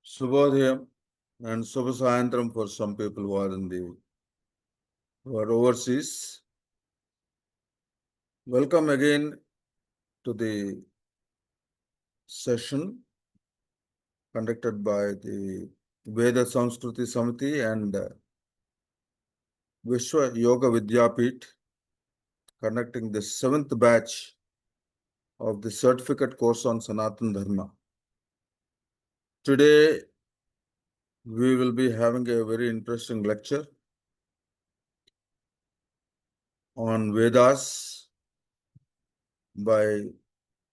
Subhodhayam and Subha Sayantram for some people who are overseas. Welcome again to the session conducted by the Veda Samskruti Samiti and Vishwa Yoga Vidyapit, conducting the 7th batch of the certificate course on Sanatana Dharma. Today, we will be having a very interesting lecture on Vedas by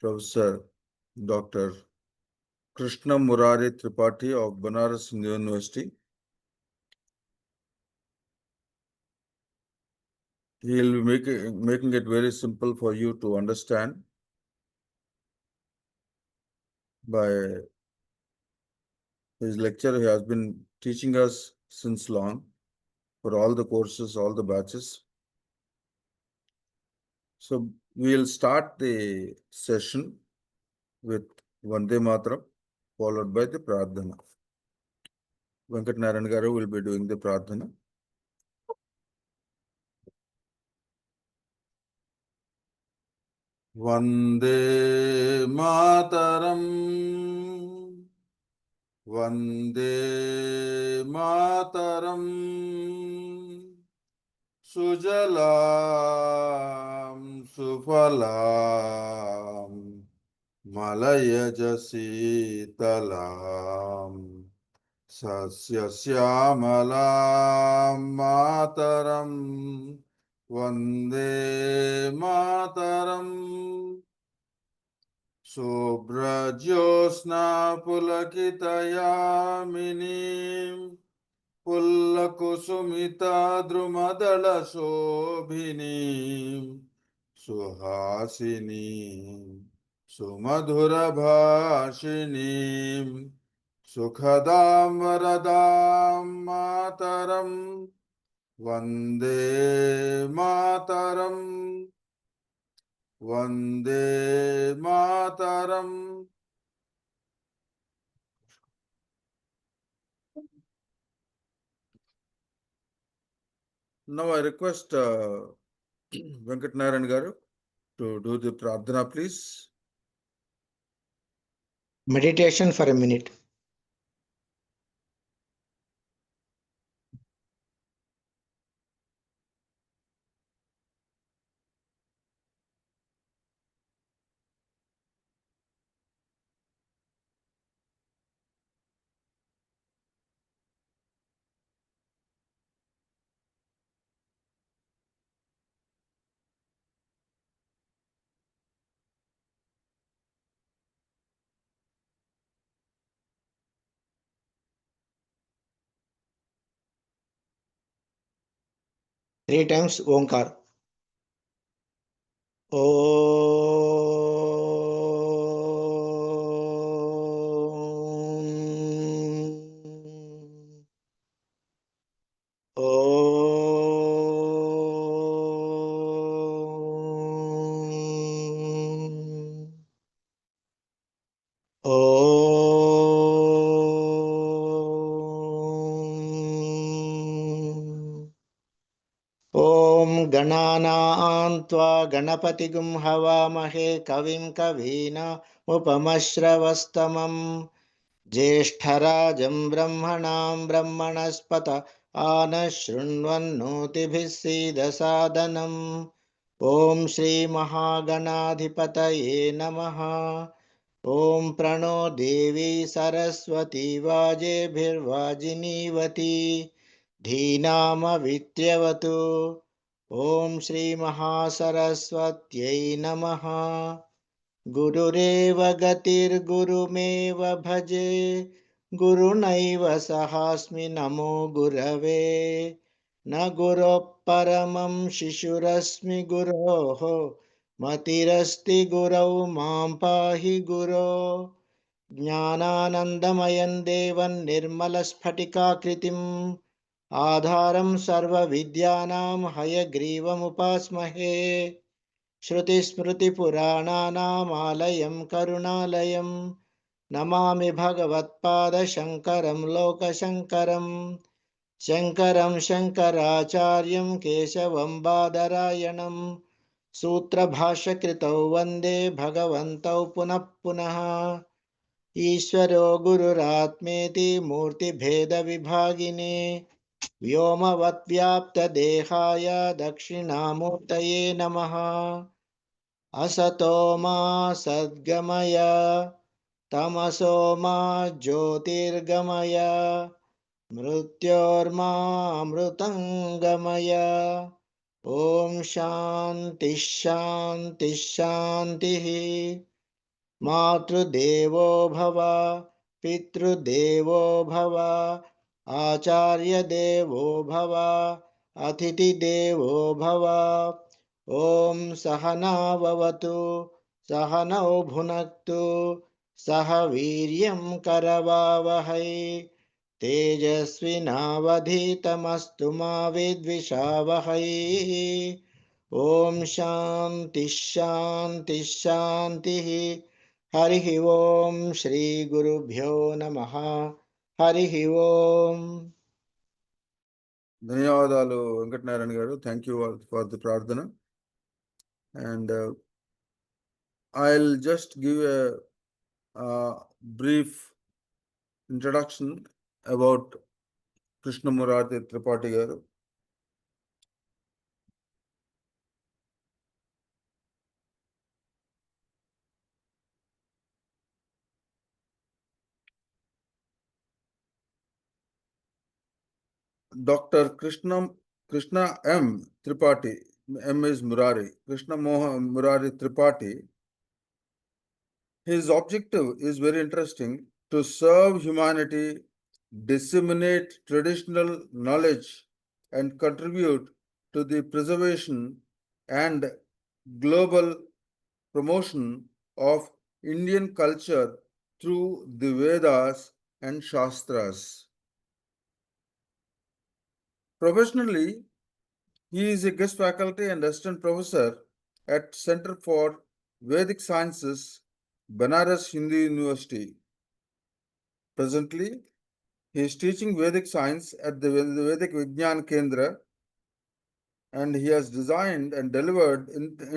Professor Dr. Krishna Murari Tripati of Banaras University. He will be making it very simple for you to understand by his lecture. He has been teaching us since long for all the courses, all the batches. So we'll start the session with Vande Mataram, followed by the Pradhana. Venkat Narayan Garu will be doing the Pradhana. Vande Mataram, Vande Mataram, Sujalam Sufalam, Malayaj Sitalam, Sasya Syamalam Mataram, Vande Mataram. Subrajosna Pulakitayaminim Pullakusumita Drumadala Shobhinim Suhasinim Sumadhura Bhashinim Sukhadam Varadam Mataram Vande Mataram Vande Mataram. Now I request Venkat Narayan Garu to do the Pradhana, please. Meditation for a minute. Three times Omkar. Om Ganana Tva Ganapatigum Havamahe Kavim Kavina Upamashravastamam Jeshtarajam Brahmanam Brahmanaspata Anashrunvannotibhisida Sadanam Om Shri Mahaganadhipataye Namaha Om Prano Devi Saraswati Vajebhirvajinivati Dhinama Vityavatu Om Shri Mahasaraswatyai Namaha Gurureva Gatir Gurumeva Bhaje Gurunaiva Sahasmi Namo Gurave Na Guru Paramam Shishurasmi Guroho Matirasti Gurau Mam Pahi Guru Jnananandamayan Devan Nirmalaspatikakritim Adharam Sarva Vidyanam Hayagrivam Upasmahe Shruti Smriti Purananam Alayam Karunalayam Namami भगवत्पादशङ्करं लोकशङ्करं शङ्करं शङ्कराचार्यं केशवं बादरायणं सूत्रभाष्यकृतौ वन्दे भगवन्तौ पुनः पुनः ईश्वरो गुरुरात्मेति मूर्तिभेदविभागिने व्योमवद्व्याप्तदेहाय दक्षिणामूर्तये नमः असतो मा सद्गमय तमसो मा ज्योतिर्गमय मृत्योर्मामृतङ्गमय ॐ शान्ति शान्ति शान्तिः मातृदेवो भव पितृदेवो भव आचार्यदेवो भव अतिथिदेवो भव ॐ सहना भवतु सहनौ भुनक्तु सह वीर्यं करवावहै तेजस्विनावधीतमस्तु मा विद्विषावहै ॐ शान्ति शान्ति शान्तिः हरिः ॐ श्रीगुरुभ्यो नमः हरिः ॐ ధన్యవాదాలు వెంకటనారాయణ గారు. థ్యాంక్ యూ ఫర్ ది ప్రార్థన. And I'll just give a brief introduction about Krishna Murari Tripati garu. Dr. Krishna M. Tripati, M is Murari, Krishna Murari Tripati. His objective is very interesting: to serve humanity, disseminate traditional knowledge, and contribute to the preservation and global promotion of Indian culture through the Vedas and Shastras. Professionally, he is a guest faculty and assistant professor at Center for Vedic Sciences, Banaras Hindu University. Presently, he is teaching Vedic science at the Vedic Vigyan Kendra, and he has designed and delivered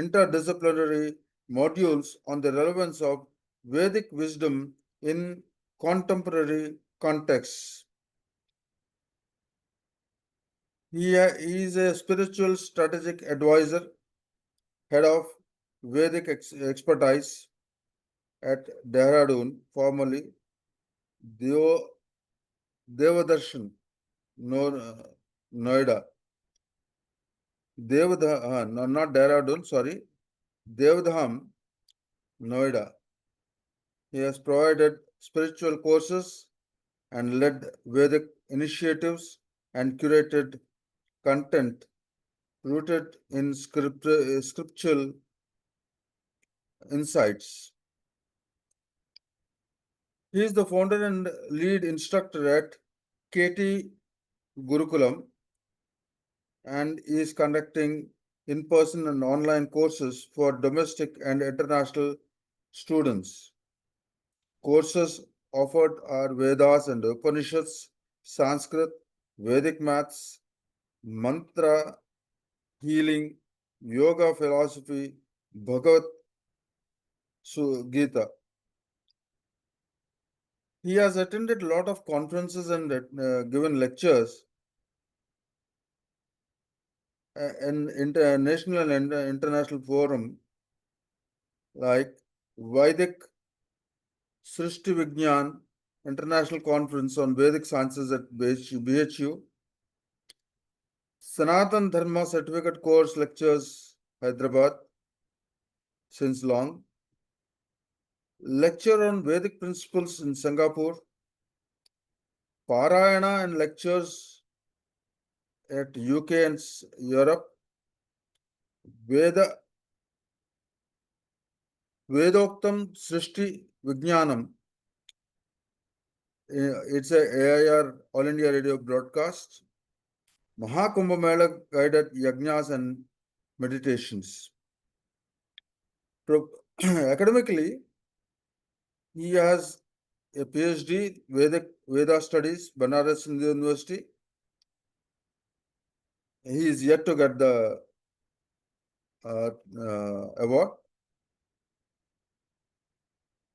interdisciplinary modules on the relevance of Vedic wisdom in contemporary contexts. He is a spiritual strategic advisor, head of Vedic expertise at Dehradun, formerly Devadarshan, Noida. Not Dehradun, sorry, Devdham, Noida. He has provided spiritual courses and led Vedic initiatives and curated content rooted in scriptural insights. He is the founder and lead instructor at KT Gurukulam and is conducting in-person and online courses for domestic and international students. Courses offered are Vedas and Upanishads, Sanskrit, Vedic maths, mantra, healing, yoga philosophy, Bhagavad Gita. He has attended a lot of conferences and given lectures in international and international forum like Vedic Srishti Vigyan International Conference on Vedic Sciences at BHU, Sanatan Dharma Certificate Course Lectures, Hyderabad, since long, lecture on Vedic principles in Singapore, Parayana and lectures at UK and Europe, Vedoktam Srishti Vijnanam. It's a AIR All India Radio broadcast. Mahakumbha Mela guided yajnas and meditations. Academically, he has a PhD Veda Studies, Banaras Hindu University. He is yet to get the award.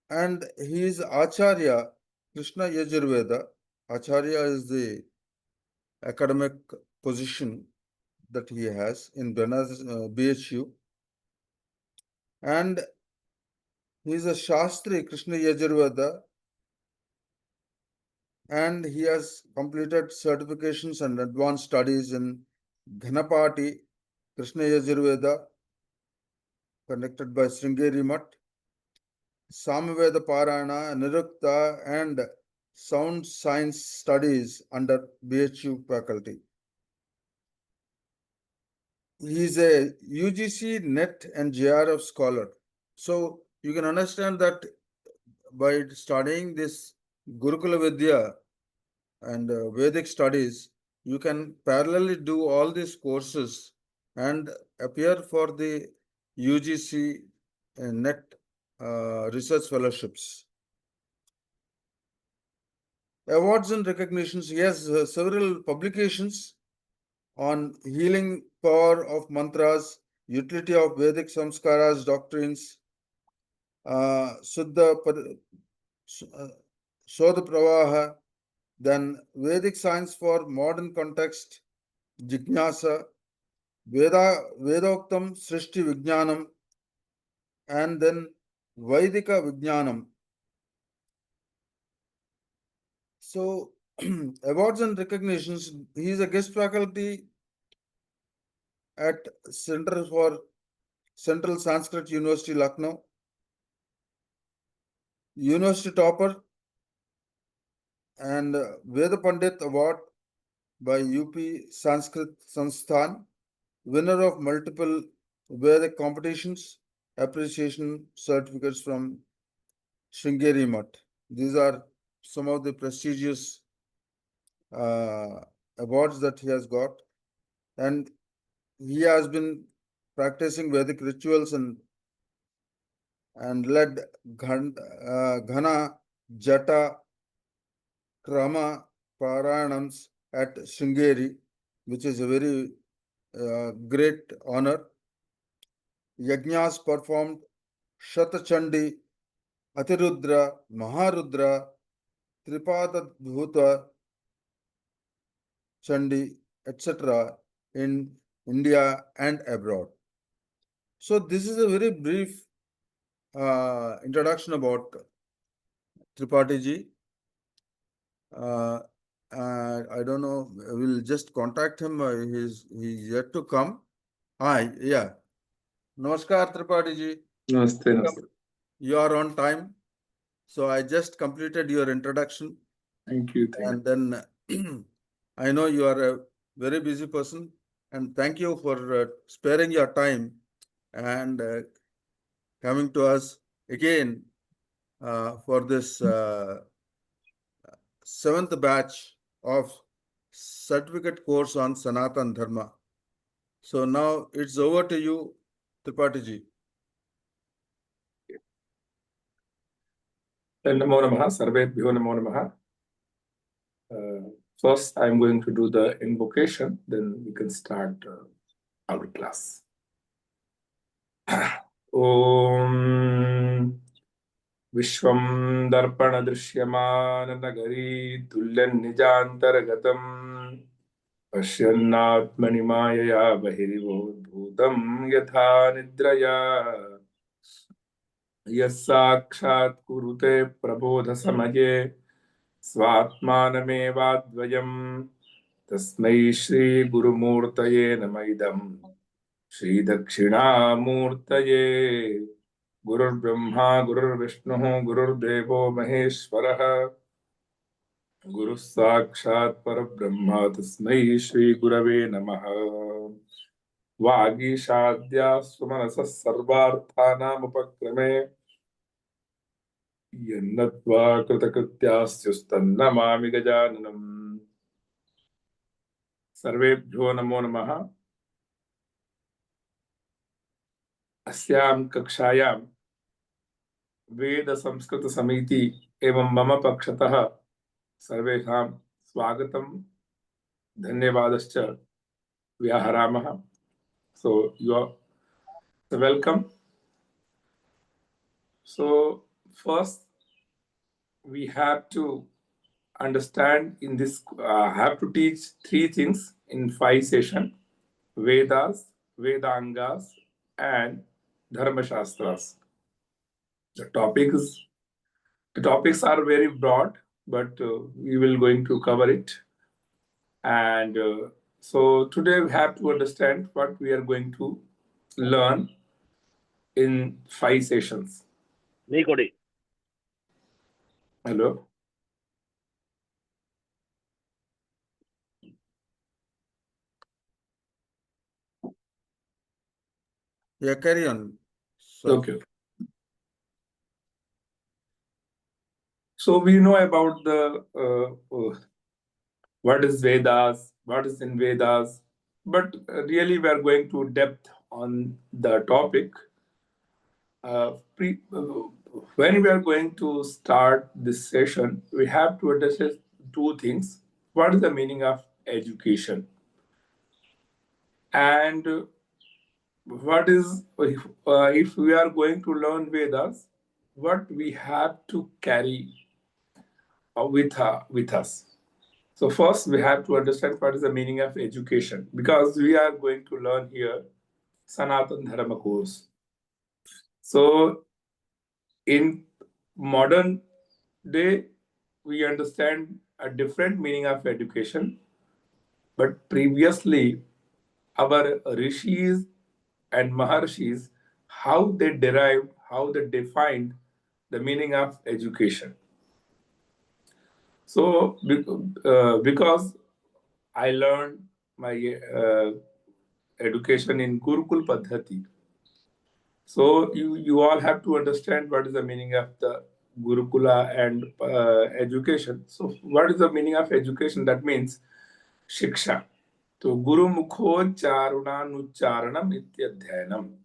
And he is Acharya Krishna Yajurveda. Acharya is the academic position that he has in Banaras BHU. And he is a Shastri Krishna Yajurveda, and he has completed certifications and advanced studies in Ghanapati Krishna Yajurveda, conducted by Sringeri Mutt, Samaveda Parayana, Nirukta, and Sound Science Studies under BHU faculty. He is a UGC, NET, and JRF scholar. So you can understand that by studying this Gurukula Vidya and Vedic studies, you can parallelly do all these courses and appear for the UGC NET research fellowships. Awards and recognitions. He has several publications on healing power of mantras, utility of Vedic samskaras, doctrines, Sudha Sodha Pravaha, then Vedic science for modern context, Jignasa, Vedoktam Srishti Vijnanam, and then Vaidika Vijnanam. So, awards and recognitions. He is a guest faculty at Central Sanskrit University, Lucknow. University topper and Veda Pandit Award by UP Sanskrit Sansthan, winner of multiple Vedic competitions, appreciation certificates from Sringeri Mutt. These are some of the prestigious awards that he has got, and he has been practicing Vedic rituals and led Ghana, Jata, Krama Paranams at Sringeri, which is a very great honor. Yajnas performed Shatachandi, Atirudra, Maharudra, Tripada Bhuta, Chandi, etc. in India and abroad. So this is a very brief introduction about Tripati ji. I don't know, we'll just contact him. He's yet to come. Yeah. Namaskar, Tripati ji. Namaste, namaste. You are on time. So I just completed your introduction. Thank you. And then I know you are a very busy person, and thank you for sparing your time and coming to us again for this 7th batch of certificate course on Sanatan Dharma. So now it's over to you, Tripati ji. Namo Namaha, Sarvebhyo Namo Namaha. First, I'm going to do the invocation, then we can start our class. Om Vishwam Darpana Drishyamana Nagari Tulyan Nijantaragatam Pashyannatmani Mayaya Bahirivo Bhutam Yatha Nidraya Yasakshat Kurute Prabodha Samaye Svatmanamevadvayam Tasmai Shri Gurumurtaye Namaidam Shri Dakshinamurtaye Gurur Brahma Gurur Vishnu Gurur Devo Maheshwaraha Guru Sakshat Parabrahma Tasmai Shri Gurave Namaha Vagishadya Sumanasa Sarvarthanam Upakrame Yannatva Kritakrityasyustannamami Gajananam. Sarvebhyo Namo Namaha. Asyam Kakshayam Veda Samskruti Samiti एवं मम पक्षतः सर्वेषां स्वागतं धन्यवादश्च व्याहरामः. So you are welcome. So first we have to understand in this, have to teach three things in 5 sessions: Vedas, Vedangas, and Dharma Shastras. The topics are very broad, but we will going to cover it. And so today we have to understand what we are going to learn in 5 sessions. Hello. Yeah, carry on. Sir. Okay. So we know about the what is Vedas, what is in Vedas, but really we are going to depth on the topic. When we are going to start this session, we have to address two things. What is the meaning of education? And what is, if we are going to learn Vedas, what we have to carry with us? So first we have to understand what is the meaning of education, because we are going to learn here Sanatan Dharma course. So in modern day, we understand a different meaning of education, but previously our rishis and maharshis, how they derived, how they defined the meaning of education. So because I learned my education in Gurukul Padhati, so you all have to understand what is the meaning of the Gurukula and education. So what is the meaning of education? That means Shiksha. So Guru Mukho Charunanucharanam Ityadhyanam.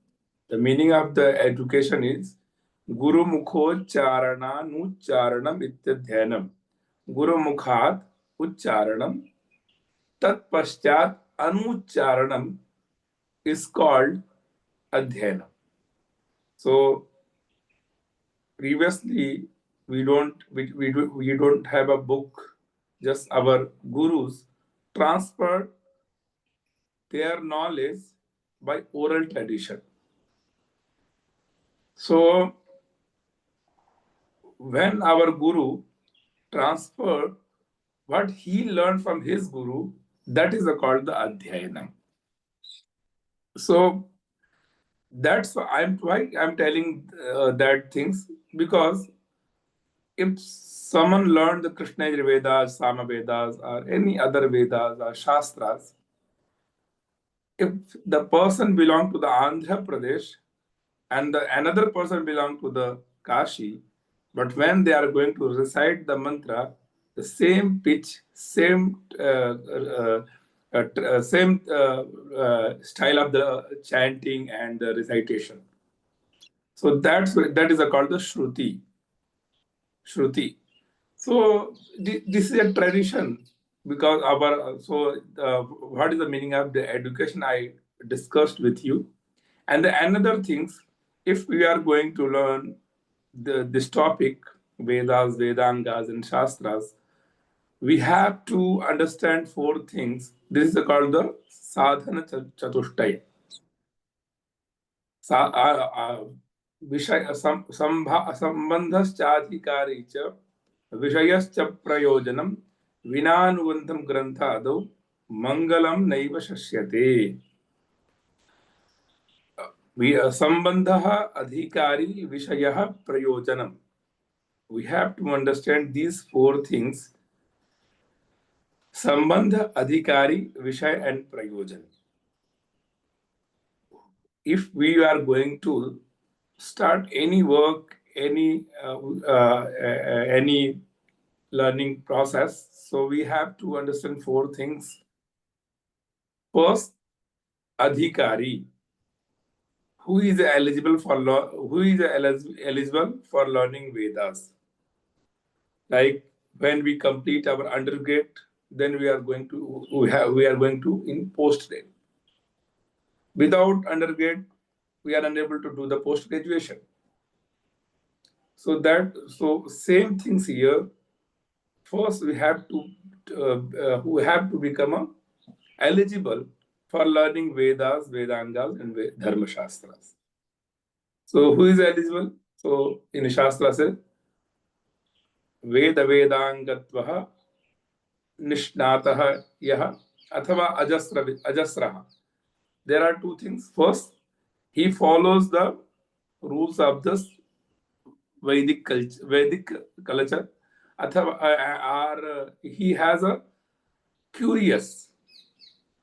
The meaning of the education is Guru Mukho Charananucharanam Ityadhyanam. Guru Mukhat Ucharanam. Tat Paschat Anucharanam is called Adhyanam. So previously we don't have a book, just our gurus transferred their knowledge by oral tradition. So when our guru transferred what he learned from his guru, that is called the adhyayana. So that's why I'm telling that things, because if someone learned the Krishna Vedas, Sama Vedas, or any other Vedas or Shastras, if the person belong to the Andhra Pradesh and another person belong to the Kashi, but when they are going to recite the mantra, the same pitch, same style of the chanting and the recitation. So that is called the Shruti. Shruti. So this is a tradition, because what is the meaning of the education I discussed with you. And the another things, if we are going to learn this topic, Vedas, Vedangas, and Shastras, we have to understand 4 things. This is called the Sadhana Chatushtaya. विषय संबंधश्चाधिकारी च विषयश्च प्रयोजनं विनानुबन्धं ग्रन्थादौ मंगलम नैव शस्यते. संबंधः अधिकारी विषयः प्रयोजनम. We have to understand these 4 things: संबंध, अधिकारी, विषय, and prayojan. If we are going to start any work, any learning process, so we have to understand 4 things. First, adhikari. who is eligible for learning Vedas? Like when we complete our undergrad, then we are going to in postgrad. Without undergrad, we are unable to do the post graduation. So same things here. First, we have to become eligible for learning Vedas, Vedangas, and Dharma Shastras. So who is eligible? So in Shastra says, Veda Vedangatvaha Nishnataha Yaha Athava Ajasraha. There are two things. First, he follows the rules of the Vedic culture. Or he has a curious.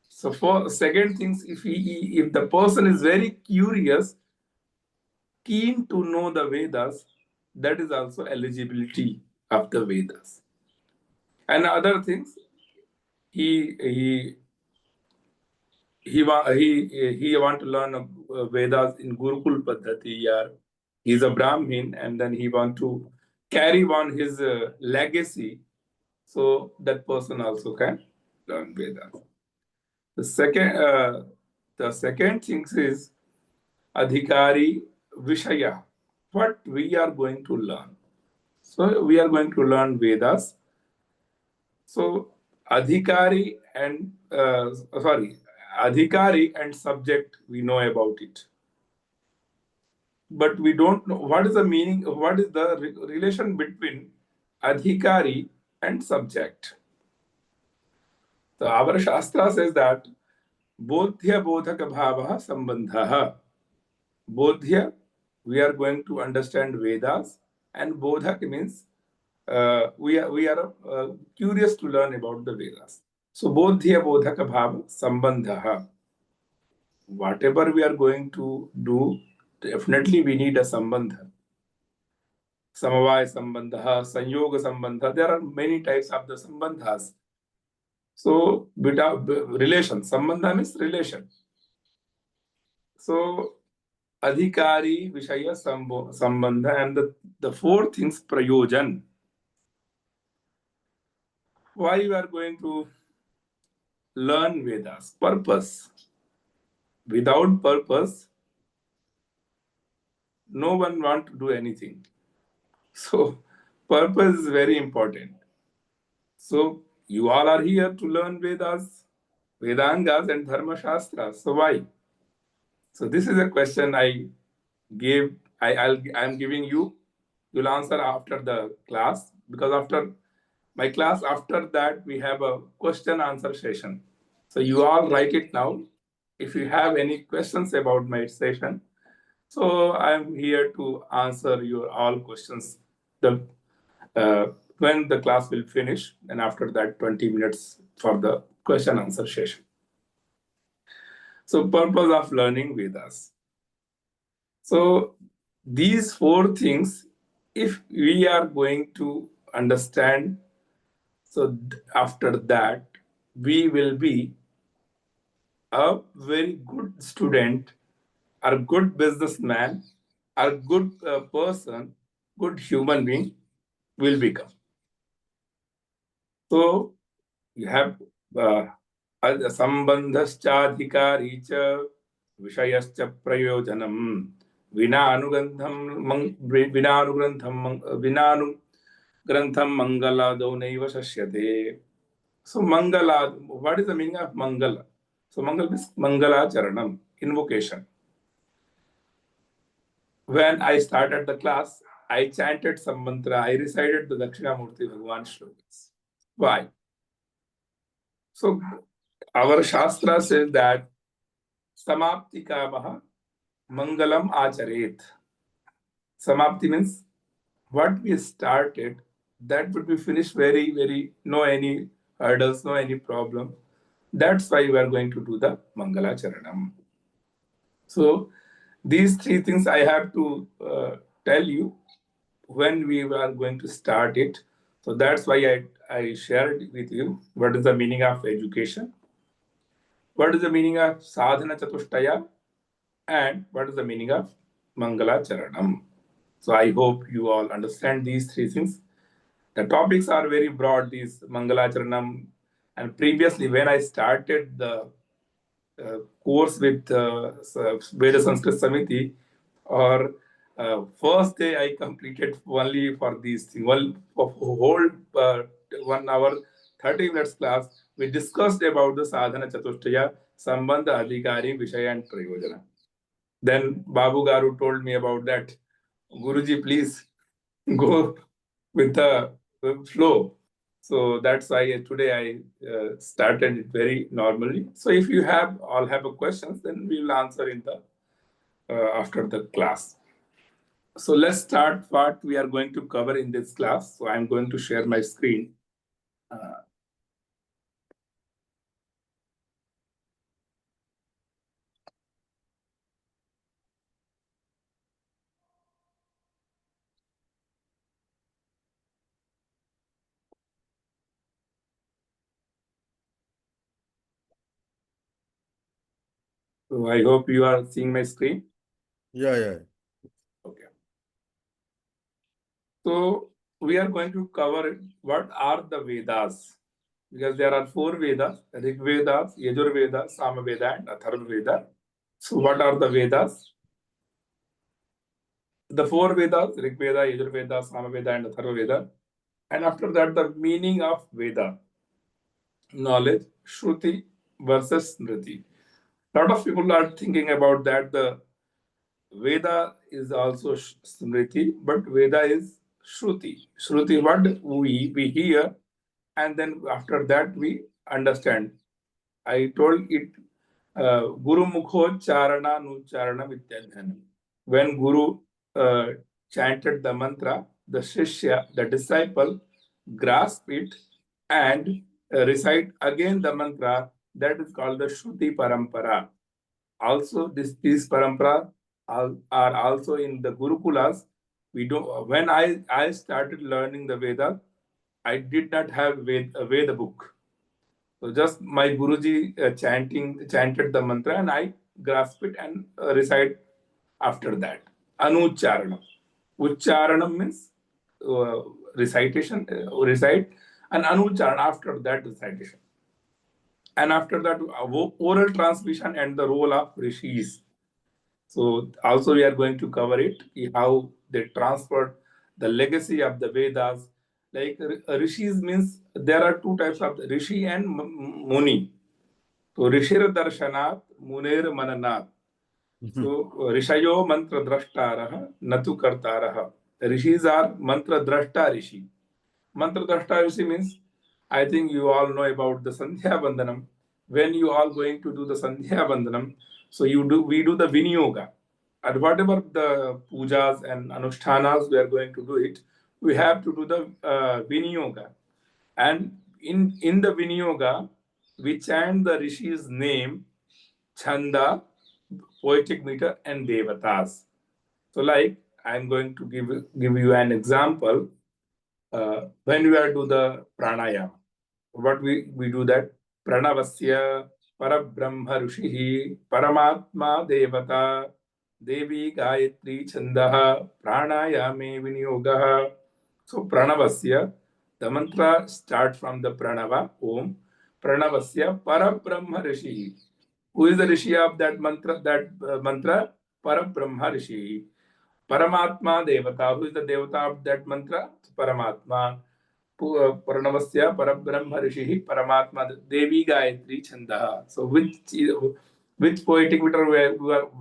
So for second things, if the person is very curious, keen to know the Vedas, that is also eligibility of the Vedas. And other things, he want to learn Vedas in Gurukul Paddhati, or he's a Brahmin, and then he want to carry on his legacy, so that person also can learn Vedas. The second thing is Adhikari Vishaya, what we are going to learn. So we are going to learn Vedas. So Adhikari and subject, we know about it. But we don't know what is the meaning, what is the relation between Adhikari and subject. So our Shastra says that Bodhya Bodhaka Bhavaha Sambandhaha. Bodhya, we are going to understand Vedas, and Bodhak means we are curious to learn about the Vedas. So Bodhya Bodhaka Bhava Sambandhaha. Whatever we are going to do, definitely we need a Sambandha. Samavaya Sambandha, Sanyoga Sambandha. There are many types of the Sambandhas. So relation. Sambandha means relation. So Adhikari, Vishaya, Sambandha, and the four things, Prayojan. Why we are going to learn Vedas? Purpose. Without purpose, no one want to do anything. So purpose is very important. So you all are here to learn Vedas, Vedangas, and Dharma Shastras. So why? So this is a question I am giving you. You'll answer after the class, because after my class, after that we have a question answer session. So you all write it now. If you have any questions about my session, so I'm here to answer your all questions. When the class will finish, and after that 20 minutes for the question answer session. So purpose of learning Vedas. So these four things, if we are going to understand, so after that, we will be a very good student, or good businessman, or good person, good human being will become. So you have Sambandhaschadhikari cha Vishayascha Prayojanam Vinanugrantham Mangala Donaiva Sashyate. So Mangala, what is the meaning of Mangala? So Mangala means Mangala Charanam, invocation. When I started the class, I chanted some mantra, I recited the Dakshinamurti Bhagavan shlokas. Why? So our Shastra says that Samapti Kamaha Mangalam Acharet. Samapti means what we started, that would be finished very, very, no any hurdles, no any problem. That's why we are going to do the Mangala Charanam. So these three things I have to tell you when we are going to start it. So that's why I shared with you what is the meaning of education. What is the meaning of sadhana chatushtaya? and what is the meaning of Mangala Charanam. So I hope you all understand these three things. The topics are very broad, these Mangala Charanam. And previously, when I started the course with Veda Samskruti Samiti, or first day I completed only for these things. One whole 1 hour, 30 minutes class, we discussed about the sadhana chatushtaya, sambandha, adhikari, vishaya, and prayojana. Then Babu Garu told me about that. Guruji, please go with the flow. So that's why today I started it very normally. So if you all have a questions, then we will answer in the after the class. So let's start what we are going to cover in this class. So I'm going to share my screen. So I hope you are seeing my screen. Yeah. Okay. So we are going to cover what are the Vedas, because there are 4 Vedas: Rig Vedas, Yajur Veda, Sama Veda, and Atharva Veda. So what are the Vedas? The 4 Vedas: Rig Veda, Yajur Veda, Sama Veda, and Atharva Veda. And after that, the meaning of Veda, knowledge, Shruti versus Smriti. A lot of people are thinking about that. The Veda is also Smriti, but Veda is Shruti. Shruti, what we hear, and then after that we understand. I told it, Guru Mukho Charana Nucharana Vidyadhanam. When Guru chanted the mantra, the Shishya, the disciple, grasp it and recite again the mantra. That is called the Shruti Parampara. Also, these parampara are also in the Gurukulas. When I started learning the Veda, I did not have a Veda book. So just my Guruji chanted the mantra, and I grasp it and recite after that. Anucharanam. Ucharanam means recitation, recite, and anucharan after that recitation. And after that, oral transmission and the role of rishis. So also we are going to cover it, how they transferred the legacy of the Vedas. Like rishis means there are 2 types of rishi and muni. So rishir darshanat, munir mananat. So rishayo mantra drashtarah, natu kartarah. Rishis are mantra drashta rishi. Mantra drashta rishi means, I think you all know about the Sandhya Vandanam. When you all going to do the Sandhya Vandanam, so we do the Vinyoga. And whatever the pujas and anushtanas we are going to do it, we have to do the Vinyoga. And in the Vinyoga, we chant the Rishi's name, Chanda, poetic meter, and Devatas. So like, I'm going to give you an example. When we are do the pranayama, what we do that, pranavasya parabrahma rishihi paramatma devata devi gayatri chandaha pranayame vinyogaha. So pranavasya, the mantra start from the pranava, om. Pranavasya parabrahma rishihi. Who is the rishi of that mantra? Mantra, parabrahma rishihi. Paramatma devata. Who is the devata of that mantra? Paramatma. Pranavasya Parabrahma Rishihi Paramatma Devi Gayatri Chandaha. So which poetic meter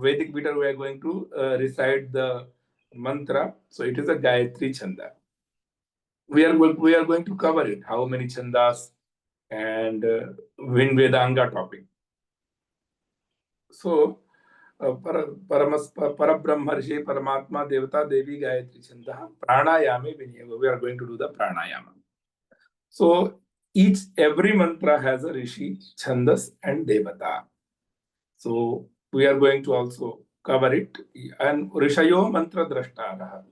Vedic meter we are going to recite the mantra? So it is a Gayatri Chanda. We are going to cover it. How many chandas and Vin Vedanga topic. So Parabrahma Rishi Paramatma Devata Devi Gayatri Chandaha Pranayame Vinyaga. We are going to do the pranayama. So every mantra has a rishi, chandas, and devata. So we are going to also cover it. And rishayo mantra drashtaraha.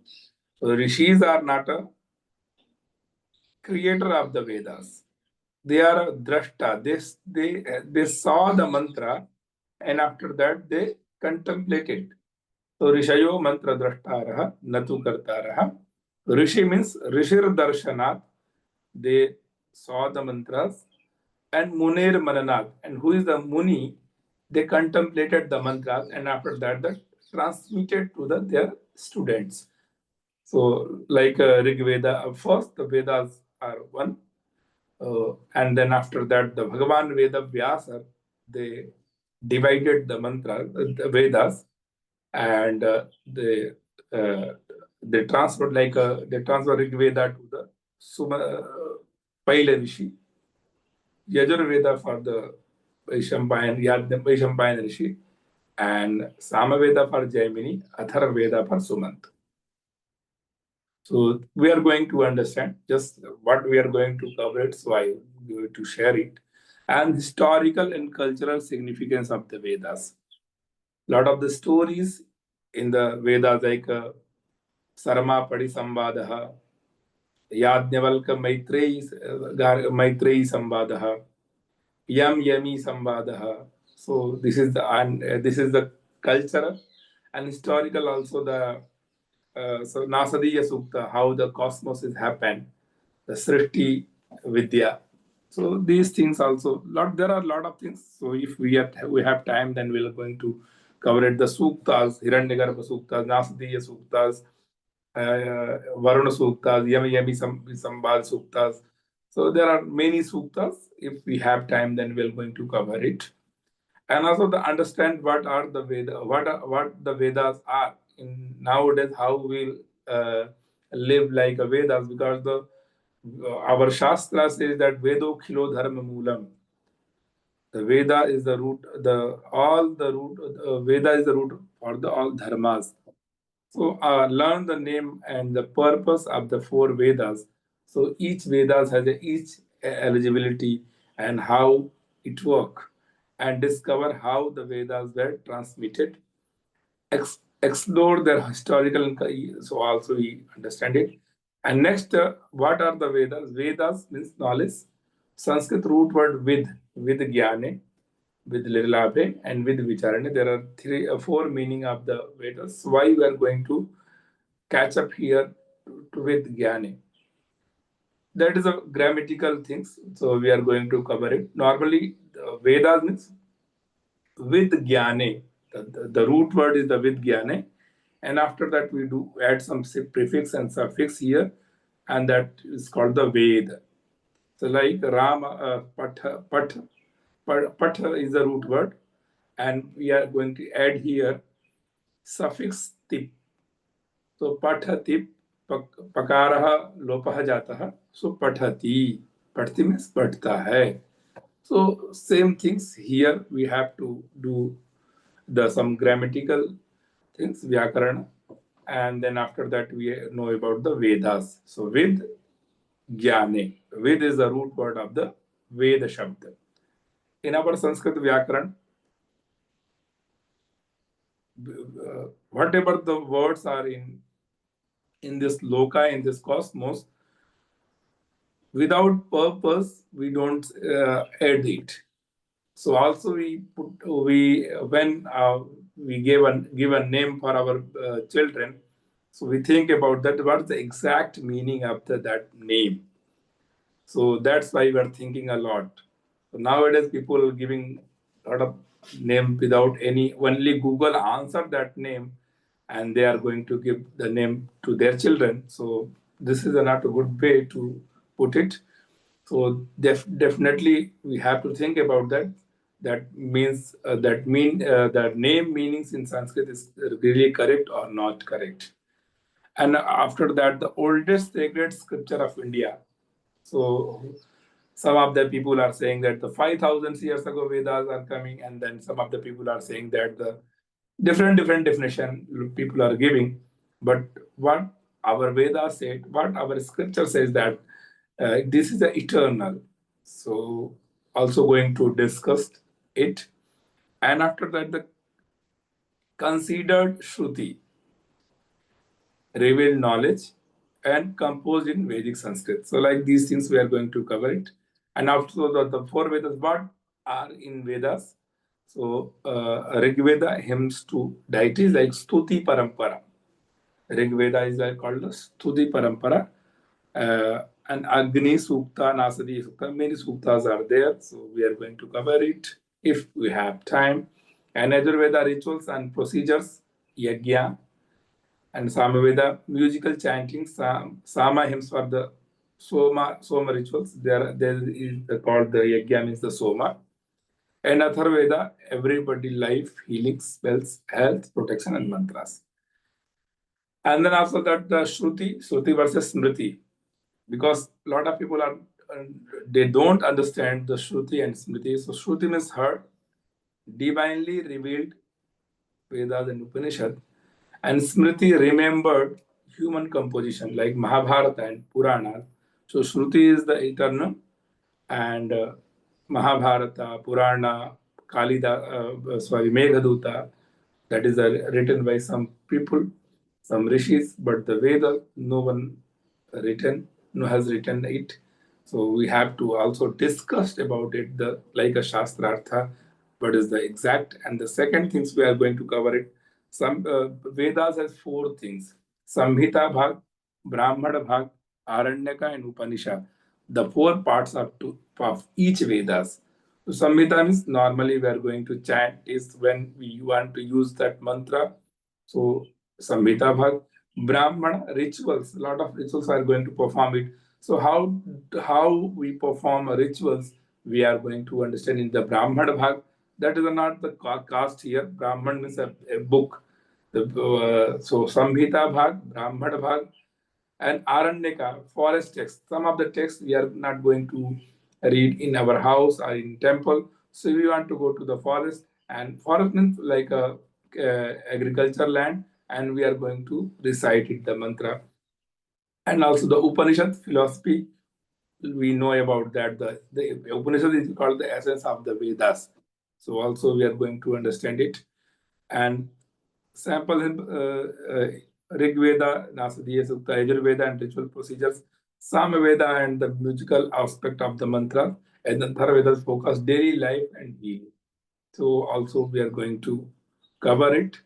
So rishis are not a creator of the Vedas. They are a drashta. They saw the mantra, and after that they contemplated. So Rishayo mantra drashtarah natu kartarah. Rishi means Rishir Darshanat. They saw the mantras. And Munir Mananat. And who is the Muni? They contemplated the mantras and after that they transmitted to their students. So like Rig Veda, first the Vedas are one. And then after that the Bhagavan Veda Vyasa, they divided the mantra, the Vedas, and they transferred they transferred Rig Veda to the Paila Rishi, Yajur Veda for the Vaishampayan Rishi, and Samaveda for Jaimini, Athara Veda for Sumant. So we are going to understand just what we are going to cover it, so I am going to share it. And historical and cultural significance of the Vedas. A lot of the stories in the Vedas like Sarma Padi Sambadaha, Yajnavalka Maitreyi Sambadaha, Yam Yami Sambadaha. So this is the cultural and historical also the so Nasadiya Sukta, how the cosmos has happened, the Srishti Vidya. So these things also, there are a lot of things. So if we have time, then we are going to cover it. The Suktas, Hiranyagarbha Suktas, Nasadiya Suktas, Varuna Suktas, Yami Sambal Suktas. So there are many Suktas. If we have time, then we are going to cover it. And also to understand what are the Vedas, what the Vedas are in nowadays, how we live like a Vedas, because our Shastra says that Vedo Khilo Dharma Moolam. The Veda is the root. Veda is the root for all dharmas. So learn the name and the purpose of the four Vedas. So each Vedas has each eligibility and how it works, and discover how the Vedas were transmitted. Explore their historical, so also we understand it. And next, what are the Vedas? Vedas means knowledge. Sanskrit root word with jnane, with lilabhe, and with vicharane. There are four meaning of the Vedas. Why we are going to catch up here with jnane? That is a grammatical things. So we are going to cover it. Normally, Vedas means with jnane. The root word is the with jnane. And after that, we do add some prefix and suffix here, and that is called the Ved. So like Rama, Patha is the root word, and we are going to add here suffix tip. So Patha tip, Pakaraha Lopaha Jataha. So Pathati. Pathati means Pathta hai. So same things here, we have to do some grammatical things, Vyakarana. And then after that, we know about the Vedas. So Ved Jnane. Ved is the root word of the Veda Shabda. In our Sanskrit Vyakaran, whatever the words are in this loka, in this cosmos, without purpose, we don't add it. So also when we give a name for our children, so we think about that, what is the exact meaning of that name. So that's why we are thinking a lot. So nowadays people are giving a lot of name without only Google answer that name, and they are going to give the name to their children. So this is not a good way to put it. So definitely we have to think about that. That means that name meanings in Sanskrit is really correct or not correct. And after that, the oldest sacred scripture of India. So some of the people are saying that the 5,000 years ago Vedas are coming, and then some of the people are saying that the different definition people are giving. But what our Vedas said, what our scripture says that this is the eternal. So also going to discuss it. And after that, the considered Shruti, revealed knowledge, and composed in Vedic Sanskrit. So like these things we are going to cover it. And after the four Vedas, what are in Vedas? So Rig Veda hymns to deities like Stuti Parampara. Rig Veda is like called the Stuti Parampara. And Agni Sukta, Nasadi Sukta, many suktas are there. So we are going to cover it if we have time. And Ayurveda rituals and procedures, Yajna, and Samaveda musical chanting, Sama hymns for the Soma rituals. There is called the Yajna means the Soma. And Atharveda, everybody life, healing, spells, health, protection, and mantras. And then after that, the Shruti versus Smriti, because a lot of people are they don't understand the Shruti and Smriti. So Shruti means heard, divinely revealed Vedas and Upanishad, and Smriti remembered human composition like Mahabharata and Purana. So Shruti is the eternal, and Mahabharata, Purana, Meghaduta, that is written by some people, some rishis, but the Veda, no one written, no has written it. So we have to also discuss about it, the like a Shastrartha, what is the exact. And the second things we are going to cover it. Some Vedas has four things: Samhita Bhag, Brahmana Bhag, Aranyaka, and Upanishad. The four parts of each Vedas. So Samhita means normally we are going to chant is when we want to use that mantra. So Samhita Bhag, Brahmana rituals, a lot of rituals are going to perform it. So how we perform rituals, we are going to understand in the Brahmana Bhag. That is not the caste here. Brahman means a book. So Samhita Bhag, Brahmana Bhag, and Aranyaka, forest text. Some of the texts we are not going to read in our house or in temple. So we want to go to the forest, and forest means like a agriculture land, and we are going to recite it, the mantra. And also the Upanishad philosophy, we know about that. The Upanishad is called the essence of the Vedas. So also we are going to understand it. And sample Rig Veda, Nasadiya Sukta, Yajurveda, and ritual procedures, Samaveda and the musical aspect of the mantra, and then Tharvedas focus daily life and healing. So also we are going to cover it.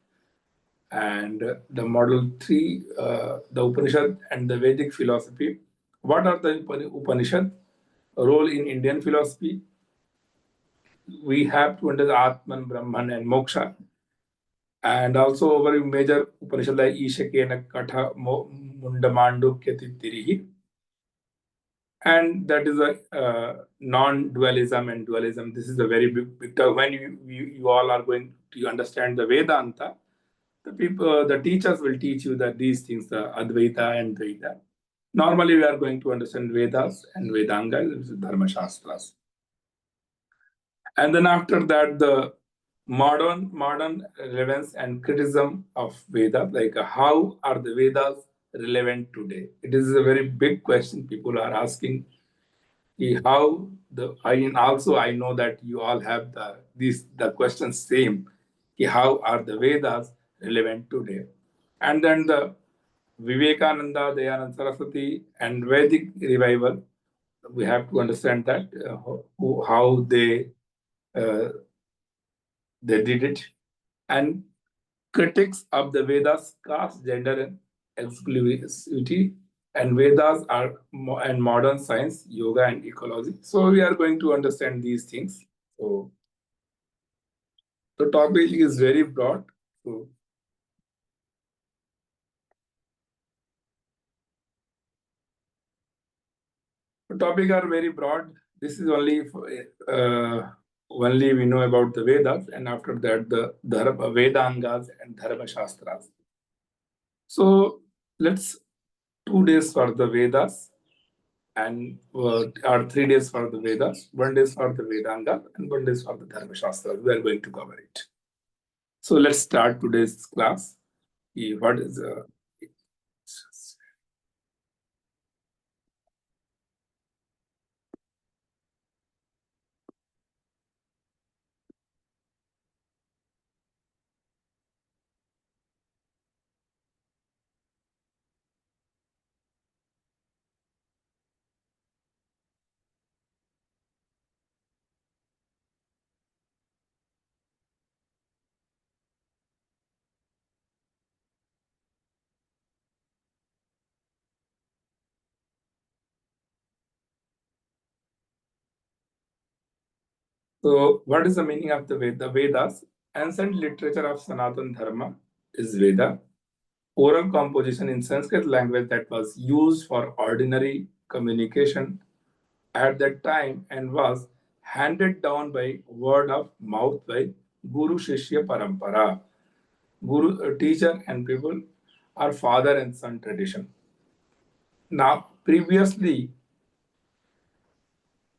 And the model 3, the Upanishad and the Vedic philosophy. What are the Upanishad? Role in Indian philosophy? We have to understand Atman, Brahman, and Moksha. And also over major Upanishad like Ishakena Katha Mundamandukya Tirihi. And that is a non-dualism and dualism. This is a very big term. When you all are going to understand the Vedanta, the teachers will teach you that these things, the Advaita and Dvaita. Normally, we are going to understand Vedas and Vedanga, which is Dharma Shastras. And then after that, the modern relevance and criticism of Vedas, like how are the Vedas relevant today? It is a very big question people are asking. How the I know that you all have the questions same. How are the Vedas relevant today? And then the Vivekananda, Dayananda Saraswati, and Vedic revival. We have to understand that how uh, they did it. And critics of the Vedas cast gender and exclusivity, and Vedas are and modern science, yoga, and ecology. So we are going to understand these things. So the topic is very broad. So the topic are very broad. This is only we know about the Vedas, and after that the Vedangas and Dharma Shastras. So let's 2 days for the Vedas, and or 3 days for the Vedas, 1 day for the Vedanga, and 1 day for the Dharma Shastra. We are going to cover it. So let's start today's class. What is So, what is the meaning of the Veda? The Vedas, ancient literature of Sanatana Dharma, is Veda, oral composition in Sanskrit language that was used for ordinary communication at that time and was handed down by word of mouth by Guru Shishya Parampara. Guru, teacher, and people are father and son tradition. Now, previously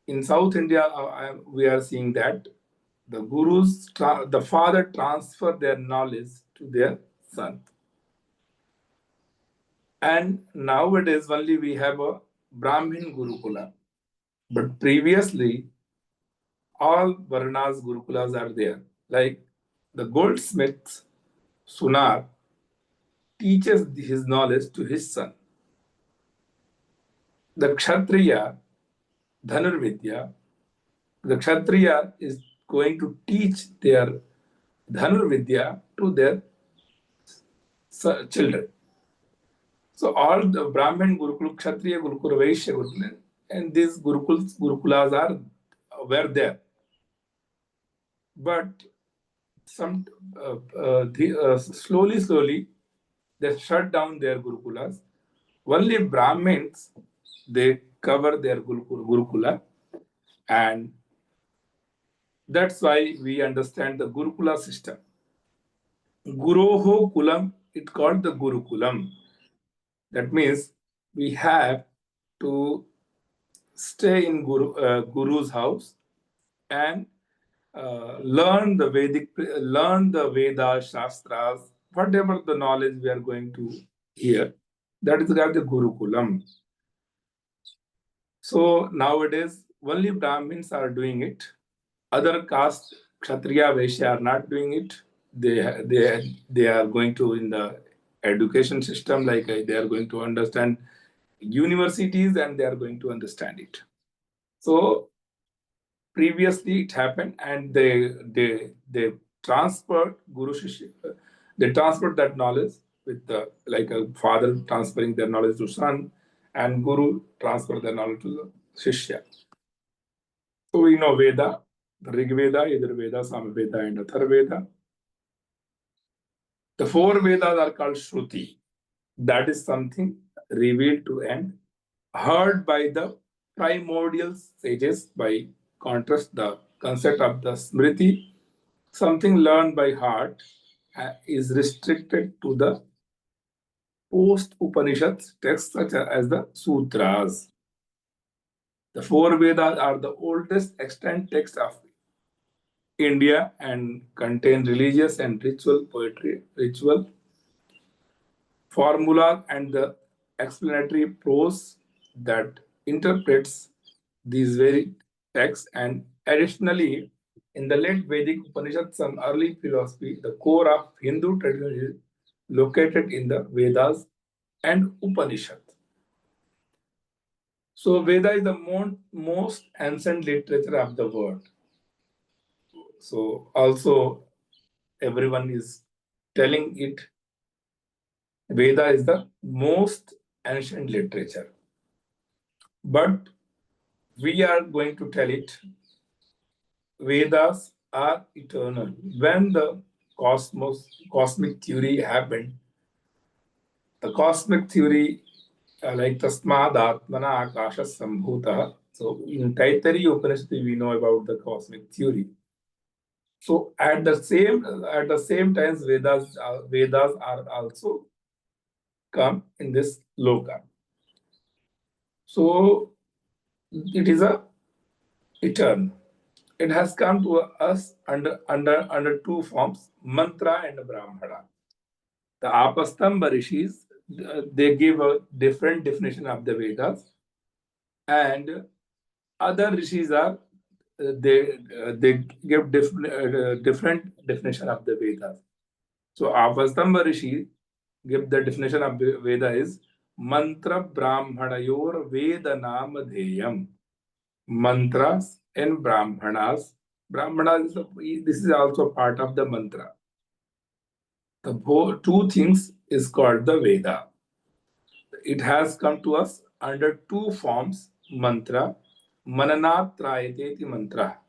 in South India, we are seeing that the gurus, the father transfer their knowledge to their son. And nowadays only we have a Brahmin Gurukula. But previously, all Varnas Gurukulas are there. Like the goldsmith, Sunar, teaches his knowledge to his son. The Kshatriya, Dhanurvidya, the Kshatriya is going to teach their Dhanurvidya to their children. So all the Brahmin Gurukul, Kshatriya Gurukul, Vaishya Gurukul, and these Gurukulas were there. But slowly, they shut down their Gurukulas. Only Brahmins, they cover their Gurukula, and that's why we understand the Gurukula system. Guroho Kulam, it's called the Gurukulam. That means we have to stay in Guru's house and learn the Vedas, Shastras, whatever the knowledge we are going to hear. That is called the Gurukulam. So nowadays, only Brahmins are doing it. Other castes, Kshatriya, Vaishya, are not doing it. They are going to in the education system, like they are going to understand universities and they are going to understand it. So previously it happened, and they transferred Guru Shishya. They transferred that knowledge with like a father transferring their knowledge to son, and Guru transferred their knowledge to the Shishya. So we know Veda, the Rig Veda, Yajur Veda, Sam Veda, and Athar Veda. The 4 Vedas are called Shruti. That is something revealed to and heard by the primordial sages. By contrast, the concept of the Smriti, something learned by heart, is restricted to the post-Upanishads texts such as the Sutras. The 4 Vedas are the oldest extant texts of India and contain religious and ritual formula and the explanatory prose that interprets these very texts. And additionally, in the late Vedic Upanishads, some early philosophy, the core of Hindu tradition is located in the Vedas and Upanishads. So Veda is the most ancient literature of the world. So also everyone is telling it, Veda is the most ancient literature. But we are going to tell it, Vedas are eternal. When the cosmic theory happened, the cosmic theory, like Tasmad Atmana Akasha Sambhuta. So in Taittiriya Upanishad, we know about the cosmic theory. So at the same time, Vedas are also come in this loka. So it is a eternal. It has come to us under 2 forms, mantra and brahmana. The Apastamba rishis, they give a different definition of the Vedas, and other rishis are they give different definition of the Vedas. So Apastamba rishi give the definition of the Veda is mantra brahmanayor Veda namadheyam. Mantras and brahmanas. Brahmanas, this is also part of the mantra. The 2 things is called the Veda. It has come to us under 2 forms, mantra, mananatrayateti mantra.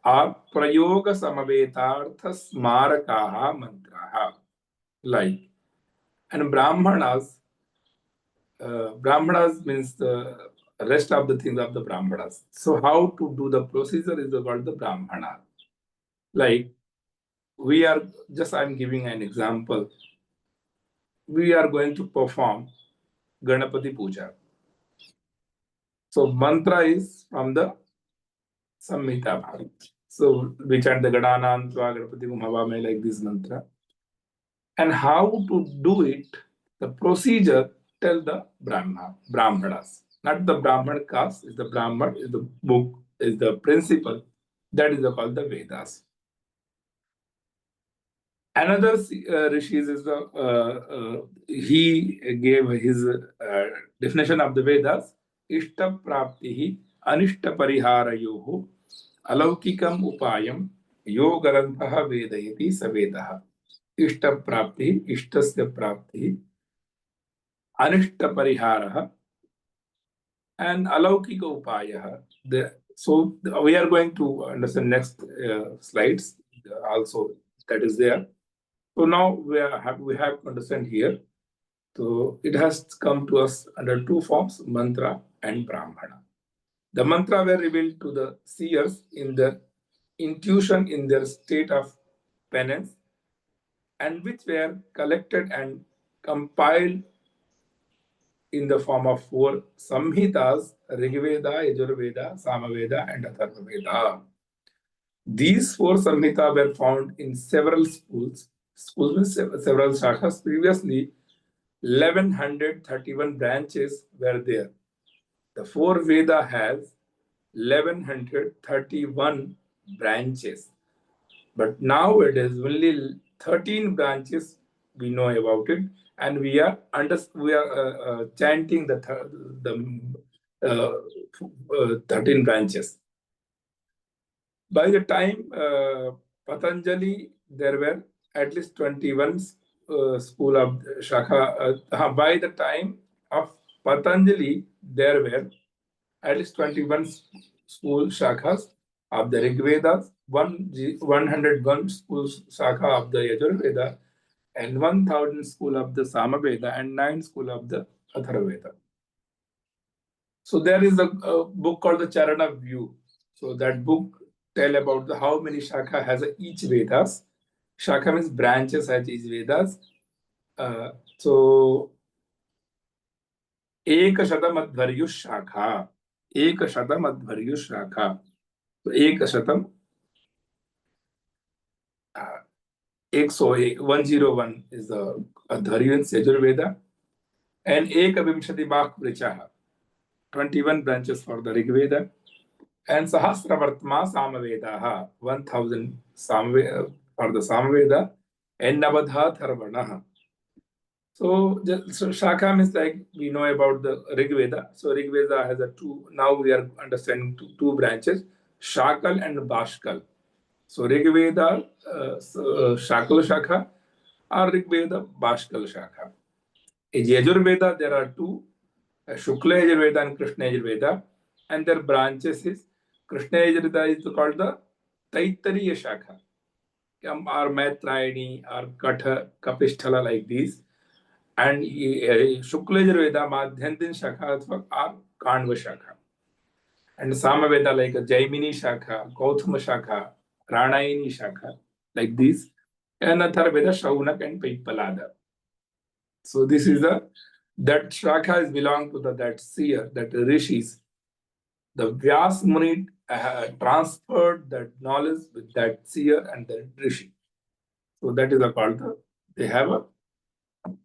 are prayoga samavetartha smarakaha mantraha. Like, and Brahmanas means the rest of the things of the Brahmanas. So how to do the procedure is about the Brahmana. Like, we are just, I'm giving an example. We are going to perform Ganapati Puja. So mantra is from the Samhita Bharat. So we chant the Gadanam Ganapati Kumhavame, like this mantra. And how to do it, the procedure, tell the Brahmanas. Not the Brahman caste, is the Brahman, is the book, is the principle. That is called the Vedas. Another Rishi is he gave his definition of the Vedas. Ishta praptihi anishta pariharayoho alaukikam upayam yogarantah vedayati savedaha. Ishta prapti, ishtasya prapti, anishta pariharaha, and alaukika upayah. So we are going to understand next slides also, that is there. So now we have to understand here. So it has come to us under two forms, mantra and brahmana. The mantra were revealed to the seers in their intuition, in their state of penance, and which were collected and compiled in the form of 4 samhitas: Rigveda, Yajurveda, Samaveda, and Atharvaveda. These 4 samhitas were found in several schools means several shakhas. Previously, 1131 branches were there. The 4 Veda has 1131 branches. But nowadays, only 13 branches we know about it, and we are chanting the 13 branches. By the time Patanjali, there were at least 21 school of Shakha. By the time of Patanjali, there were at least 21 school shakhas of the Rig Vedas, 101 school shakha of the Yajurveda, and 1000 school of the Samaveda, and 9 school of the Atharvaveda. So there is a book called the Charana View. So that book tell about how many shakha has each Vedas. Shakha means branches has each Vedas. So Ekashatamadzvaryu Shakha. Ekashatamadzvaryu Shakha. So Ekashatam, 101 is the Adharyu in Yajurveda, and Ekavimshati Bhak Vrichaha, 21 branches for the Rig Veda, and Sahasravartma Samavedaha, 1000 for the Samaveda, and Navadha Tharvanaha. So Shakha means like we know about the Rig Veda. So Rig Veda has two, now we are understanding two branches, Shakal and Bashkal. So Rig Veda, Shakal Shakha, or Rig Veda, Bashkal Shakha. In Yajurveda, there are two, Shukla Yajurveda and Krishna Yajurveda, and their branches is, Krishna Yajurveda is called the Taittariya Shakha, or Maitrayani, or Katha, Kapisthala, like these. And Shukla Yajurveda, Madhyantin Shakha, or Kanva Shakha. And Samaveda, like a Jaimini Shakha, Gauthama Shakha, Ranayini Shakha, like this. And Atharvaveda, Shaunak and Paipalada. So this is that Shakha is belong to that seer, that rishis. The Vyas Muni transferred that knowledge with that seer and that rishi. So that is called they have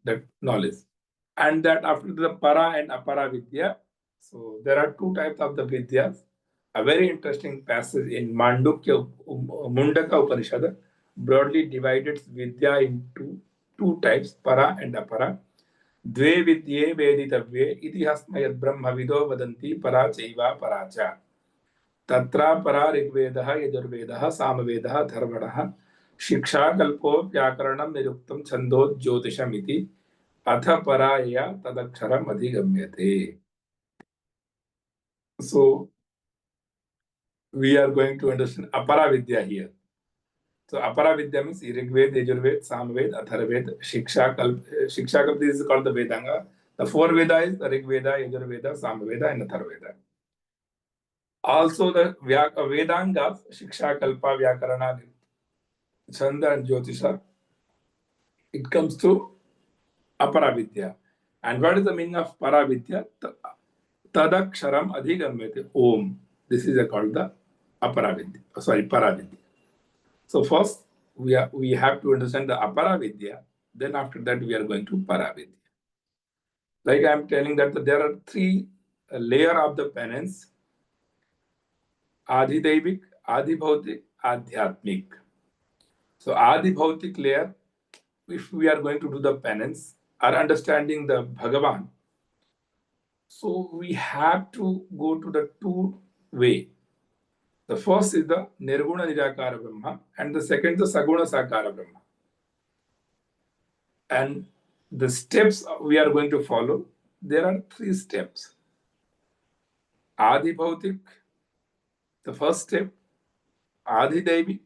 that knowledge. And that after the Para and Apara Vidya, so there are two types of the Vidyas. A very interesting passage in Mandukya Mundaka Upanishad broadly divided Vidya into two types, Para and Apara. Dve Vidye Veditavye iti hasmayad Brahmavido vadanti para chaiva paracha. Tatra para Rigvedaha Yajurvedaha Samavedaha Dharvanaha Shiksha Kalpo Vyakaranam Niruktam Chando Jyotishamiti Atha Paraya Tadaksharam Adhigamyate. So we are going to understand Apara Vidya here. So Apara Vidya means Rigved, Yajurved, Samved, Atharved, Shiksha Kalpa. This is called the Vedanga. The four Veda is the Rigveda, Yajurveda, Samveda, and Atharveda. Also the Vedangas, Shiksha Kalpa, Vyakarana, Chanda, and Jyotisha. It comes to Aparavidya. And what is the meaning of Paravidya? Tadaksharam Adhigamyate Om. This is called the Paravidya. So first we have to understand the Aparavidya. Then after that we are going to Paravidya. Like I am telling that there are three layers of the penance: Adhidaivik, Adhibhautik, Adhyatmik. So Adhibhautik layer, if we are going to do the penance or understanding the Bhagavan, so we have to go to the two way. The first is the Nirguna Nirakara Brahma, and the second the Saguna Sakara Brahma. And the steps we are going to follow, there are three steps. Adi Bhautik, the first step; Adi Devi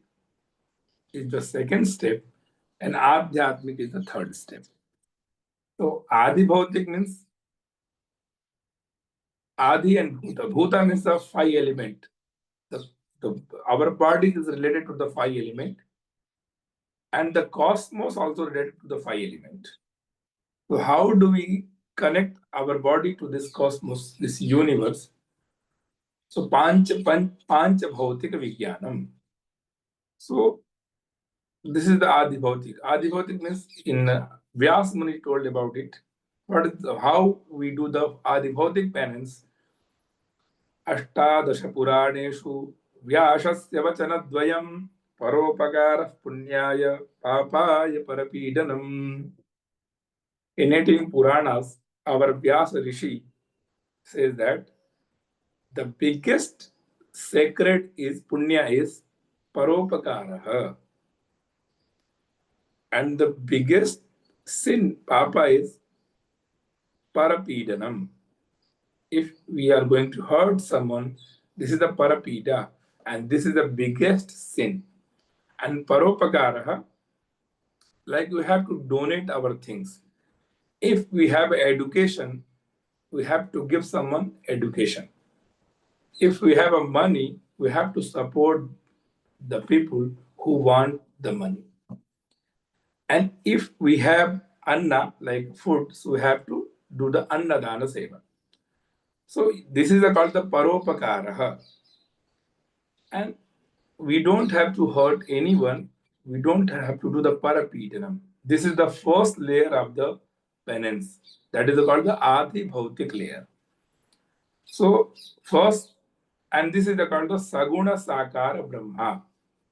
is the second step; and Adhyatmik is the third step. So Adi Bhautik means Adi and Bhuta. Bhuta means the five element. Our body is related to the five element, and the cosmos also related to the five element. So how do we connect our body to this cosmos, this universe? So Pancha Bhautika Vijnanam. So this is the Adi Bhautik. Adi Bhautik means in Vyas Muni told about it. What is how we do the Adi Bhautik penance? Ashtadasha Puraneshu Vyasasya Vachanadvayam Paropakarah Punyaya Papaya Parapidanam. In 18 Puranas, our Vyasa Rishi says that the biggest sacred is Punya is Paropakaraha. And the biggest sin, Papa, is Parapidanam. If we are going to hurt someone, this is the Parapida, and this is the biggest sin. And Paropakaraha, like we have to donate our things. If we have education, we have to give someone education. If we have a money, we have to support the people who want the money. And if we have anna, like food, so we have to do the annadana seva. So this is called the paropakaraha. And we don't have to hurt anyone. We don't have to do the parapitanam. This is the first layer of the penance. That is called the Adi Bhautik layer. So first, and this is called the Saguna Sakara Brahma.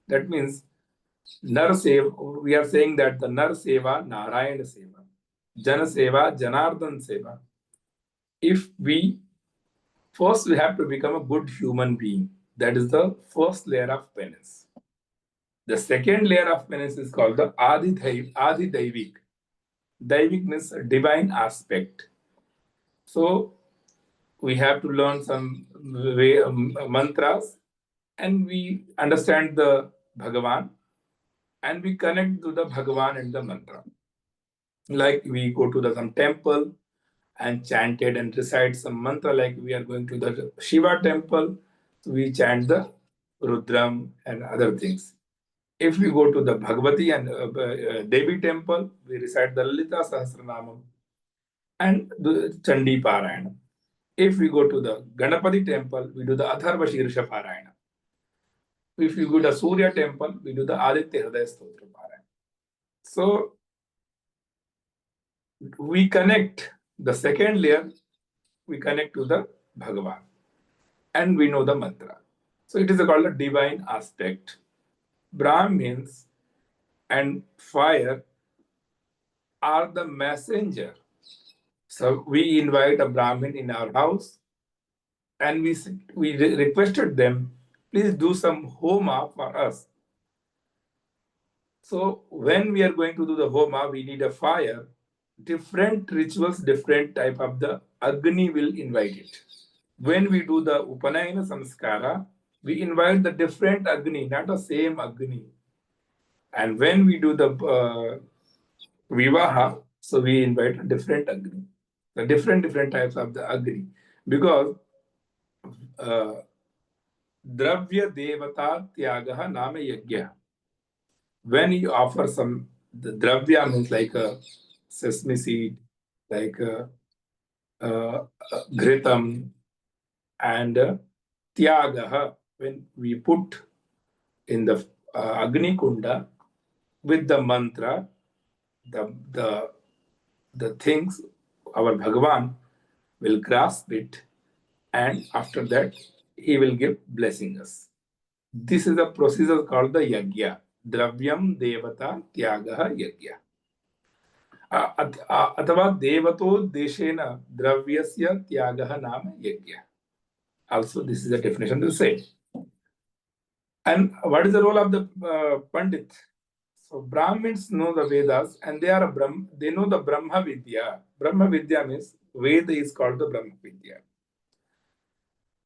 That means Nar Seva, we are saying that the Nar Seva, Narayana Seva, Jana Seva, Janardhan Seva. If we first we have to become a good human being. That is the first layer of penance. The second layer of penance is called the Adi Daivik. Daivik means a divine aspect. So we have to learn some mantras, and we understand the Bhagavan, and we connect to the Bhagavan and the mantra. Like we go to some temple and chanted and recite some mantra, like we are going to the Shiva temple, so we chant the Rudram and other things. If we go to the Bhagavati and Devi temple, we recite the Lalita Sahasranamam and the Chandi Parayana. If we go to the Ganapati temple, we do the Atharva Shirsha Parayana. If we go to the Surya temple, we do the Aditya Hridaya Stotra Parayana. So we connect the second layer, we connect to the Bhagavan, and we know the mantra. So it is called a divine aspect. Brahmins and fire are the messenger. So we invite a Brahmin in our house, and we requested them, please do some homa for us. So when we are going to do the homa, we need a fire. Different rituals, different type of the Agni will invite it. When we do the Upanayana Samskara, we invite the different Agni, not the same Agni. And when we do the Vivaha, so we invite different Agni, the different types of the Agni. Because Dravya Devata Tyagaha Nama Yajna. When you offer some, the Dravya means like a sesame seed, like a Ghritam, and Tyagaha, when we put in the Agni Kunda with the mantra, the things, our Bhagavan will grasp it, and after that he will give blessing us. This is a procedure called the Yajna. Dravyam Devata Tyagaha Yajna. अथवा देवतोद्देशेन द्रव्यस्य त्यागः नाम यज्ञ. Also, this is a definition to say. And what is the role of the Pandit? So Brahmins know the Vedas, and they know the Brahma Vidya. Brahma Vidya means Veda is called the Brahma Vidya.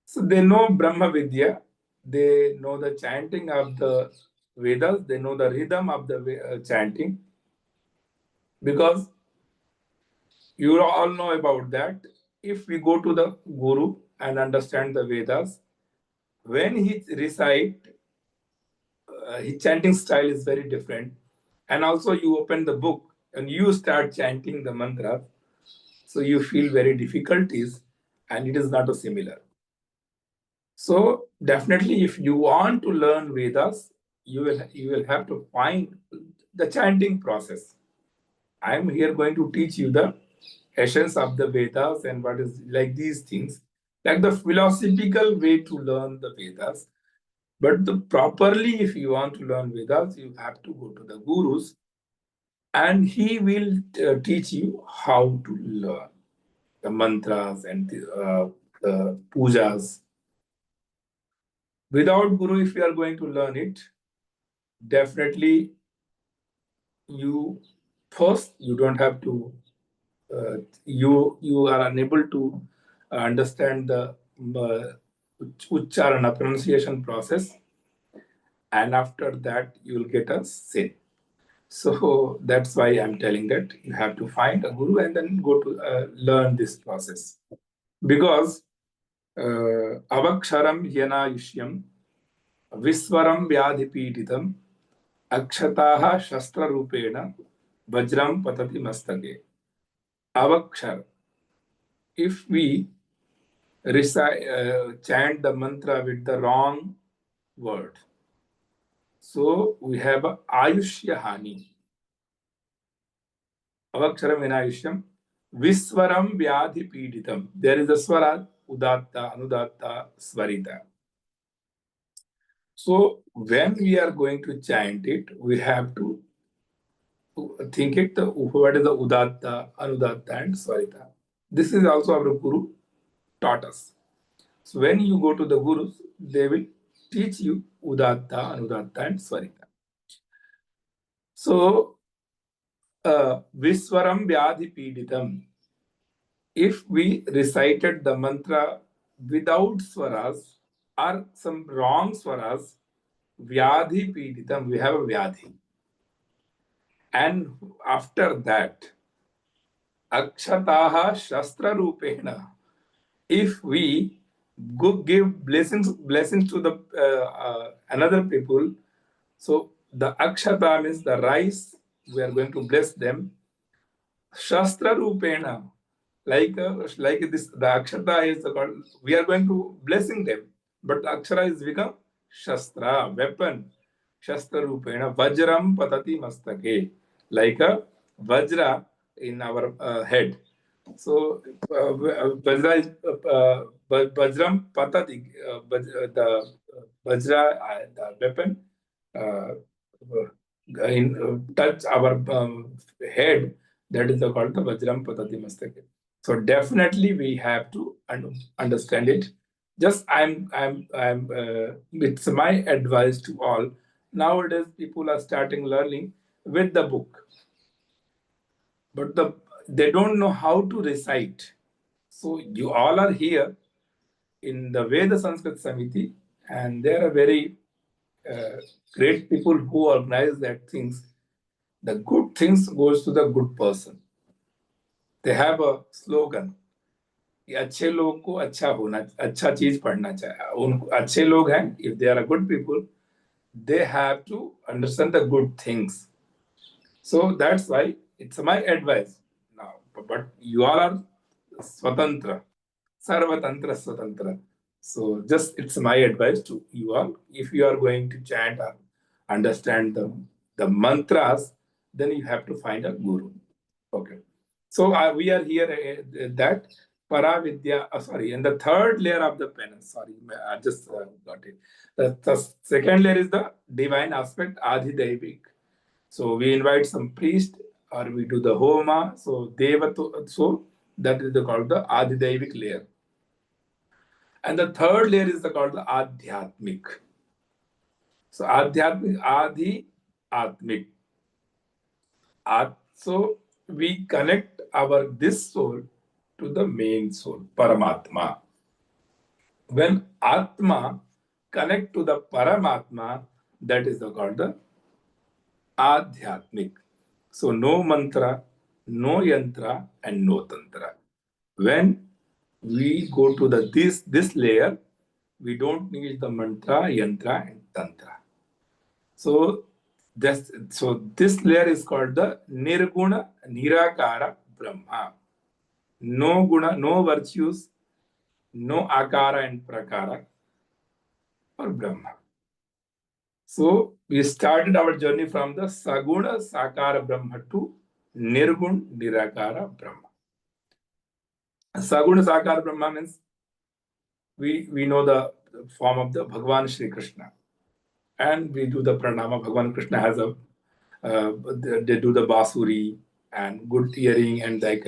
So they know Brahma Vidya, they know the chanting of the Vedas, they know the rhythm of the chanting, because you all know about that. If we go to the Guru and understand the Vedas, when he recite, his chanting style is very different. And also you open the book and you start chanting the mantra, so you feel very difficulties, and it is not a similar. So definitely, if you want to learn Vedas, you will have to find the chanting process. I am here going to teach you the essence of the Vedas and what is like these things, like the philosophical way to learn the Vedas. But properly, if you want to learn Vedas, you have to go to the gurus, and he will teach you how to learn the mantras and the pujas. Without guru, if you are going to learn it, definitely you don't have to. You are unable to understand the ucharana pronunciation process, and after that you will get a sin. So that's why I'm telling that you have to find a guru and then go to learn this process. Because avaksharam yanayushyam viswaram vyadhipititam akshataha shastra rupena vajram patati mastake. Avakshar. If we chant the mantra with the wrong word, so we have a ayushya hani. Avaksharam vinayushyam viswaram vyadhi piditam. There is a swara, udatta, anudatta, svarita. So when we are going to chant it, we have to think it, what is the udatta, anudatta, and svarita. This is also our guru taught us. So when you go to the gurus, they will teach you udatta, anudatta, and svarita. So viswaram vyadhi piditam. If we recited the mantra without swaras or some wrong swaras, vyadhi piditam, we have a vyadhi. And after that, akshataha shastra rupena, if we give blessings to the another people, so the akshata means the rice, we are going to bless them. Shastra rupena, like this, the akshata is called, we are going to blessing them, but the akshara is become shastra, weapon. Shastra rupena vajram patati mastake, like a vajra in our head. So vajra is vajram patati, the vajra, the weapon, touch our head. That is called the vajram patati mastake. So definitely we have to understand it. Just it's my advice to all. Nowadays people are starting learning with the book, but they don't know how to recite. So you all are here in the Veda Samskruti Samiti, and they are very great people who organize that things. The good things goes to the good person. They have a slogan कि अच्छे लोग को अच्छा चीज पढ़ना चाहिए. उन अच्छे लोग हैं, if they are a good people, they have to understand the good things. So that's why it's my advice now. But you all are swatantra, sarvatantra swatantra. So just it's my advice to you all. If you are going to chant or understand the mantras, then you have to find a guru. Okay. So we are here that Paravidya, sorry, and the third layer of the penance, sorry, I just got it. The second layer is the divine aspect, Adhidevik. So we invite some priest or we do the homa. So so that is called the Adhidevik layer. And the third layer is called the Adhyatmik. So Adhyatmik, Atmik. So we connect this soul to the main soul, Paramatma. When Atma connect to the Paramatma, that is called the Adhyatmik. So no mantra, no yantra, and no tantra. When we go to this layer, we don't need the mantra, yantra, and tantra. So this layer is called the Nirguna Nirakara Brahma. No guna, no virtues, no akara and prakara for Brahma. So we started our journey from the Saguna Sakara Brahma to Nirgun Nirakara Brahma. Saguna Sakara Brahma means we know the form of the Bhagavan Shri Krishna. And we do the pranama. Bhagavan Krishna has they do the basuri and good hearing and like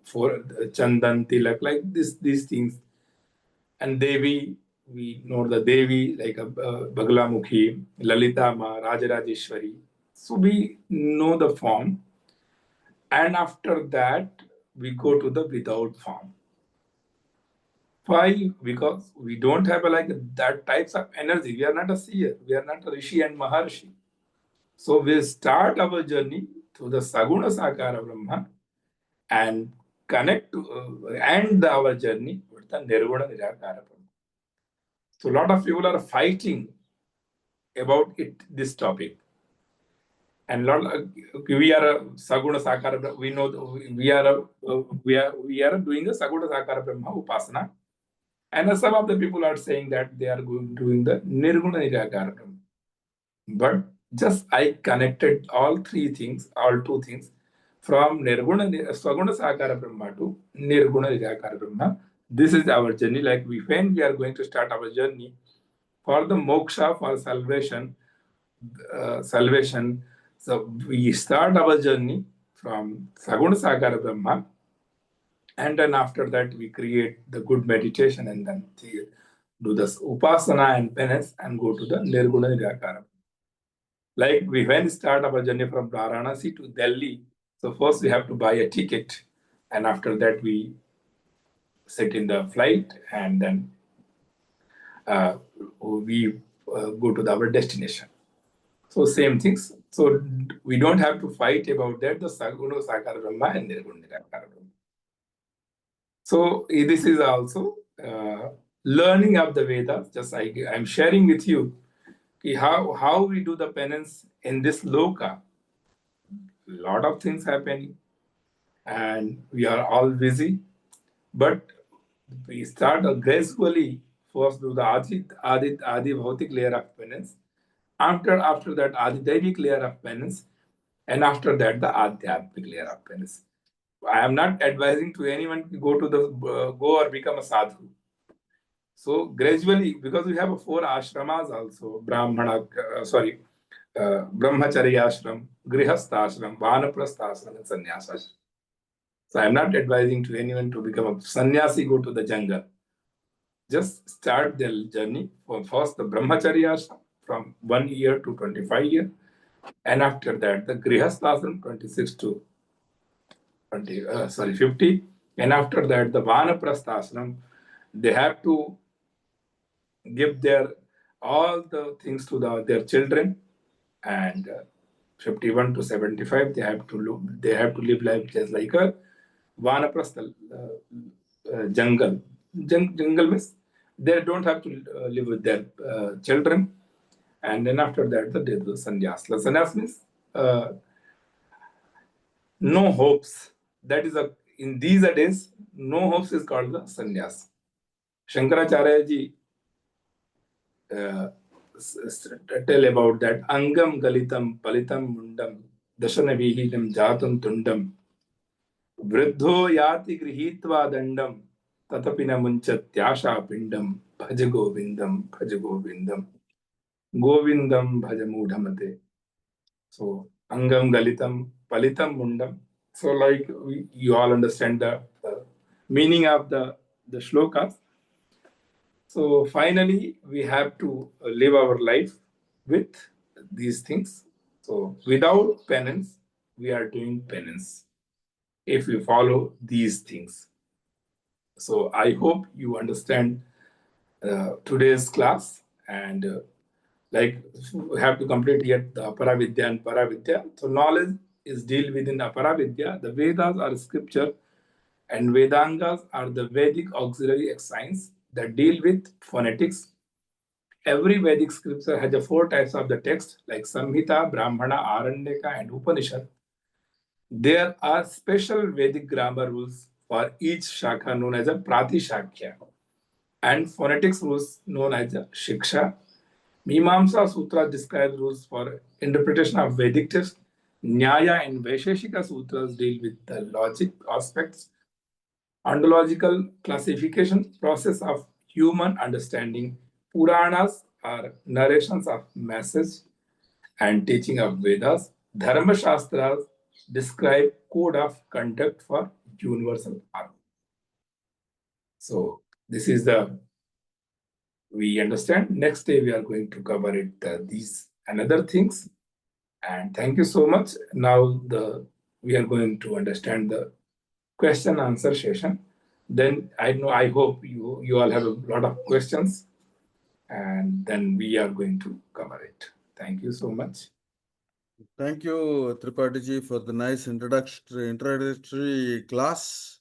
for chandan tilak, like these things. And Devi, we know the Devi like Bhagalamukhi, Lalita Ma, Rajarajeshwari. So we know the form, and after that we go to the without form. Why? Because we don't have that types of energy. We are not a seer. We are not a rishi and maharshi. So we start our journey through the Saguna Sakara Brahma and connect to end our journey with the Nirguna Nirakara Brahma. So a lot of people are fighting about this topic. And we are a Saguna Sakara Brahma. We know we are doing a Saguna Sakara Brahma Upasana. And some of the people are saying that they are doing the Nirguna Nirakara Brahma. But just I connected all two things from Nirguna Swaguna Sakara Brahma to Nirguna Nirakara Brahma. This is our journey. Like when we are going to start our journey for the moksha, for salvation. So we start our journey from Saguna Sakara Brahma, and then after that we create the good meditation and then do this upasana and penance and go to the Nirguna Nirakara. Like when we start our journey from Varanasi to Delhi, so first we have to buy a ticket, and after that we sit in the flight, and then we go to our destination. So same things. So we don't have to fight about that. The Saguna Sakara Brahma and Nirguna Nirakara Brahma. So this is also learning of the Vedas. Just I'm sharing with you how we do the penance in this loka. A lot of things happening, and we are all busy. But we start gradually first do the Adi Bhautik layer of penance. After that, Adi Devik layer of penance, and after that, the Adhyatmik layer of penance. I am not advising to anyone to go or become a sadhu. So gradually, because we have 4 ashramas also, Brahmacharya ashram, Grihastha ashram, Vanaprastha ashram, and Sannyasa ashram. So I am not advising to anyone to become a sannyasi, go to the jungle. Just start their journey for first the Brahmacharya ashram from 1 year to 25 years, and after that the Grihastha ashram 26 to 50, and after that the Vanaprastha ashram, they have to give their all the things to their children, and 51 to 75 they have to live life just like a vanaprastha jungle. Jungle means they don't have to live with their children, and then after that the sannyas. The sannyas means no hopes. That is in these days, no hopes is called the sannyas. Shankaracharya ji tell about that angam galitam palitam mundam dashana vihitam jatam tundam vruddho yati grihitva dandam tatapina munchatyasha pindam bhaj govindam govindam bhaj mudhamate. So angam galitam palitam mundam. So like you all understand the meaning of the shlokas. So finally, we have to live our life with these things. So without penance, we are doing penance if we follow these things. So I hope you understand today's class, and like we have to complete yet the Aparavidya and Paravidya. So knowledge is deal within Aparavidya. The Vedas are scripture, and Vedangas are the Vedic auxiliary science that deal with phonetics. Every Vedic scripture has the 4 types of the text, like Samhita, Brahmana, Aranyaka, and Upanishad. There are special Vedic grammar rules for each shakha known as a Pratishakya, and phonetics rules known as a Shiksha. Mimamsa Sutra describe rules for interpretation of Vedic text. Nyaya and Vaisheshika Sutras deal with the logic aspects. Ontological classification process of human understanding. Puranas are narrations of message and teaching of Vedas. Dharma Shastras describe code of conduct for universal harmony. So this is we understand. Next day we are going to cover it these and other things. And thank you so much. Now we are going to understand the question answer session. Then I hope you all have a lot of questions, and then we are going to cover it. Thank you so much. Thank you, Tripati ji, for the nice introductory class.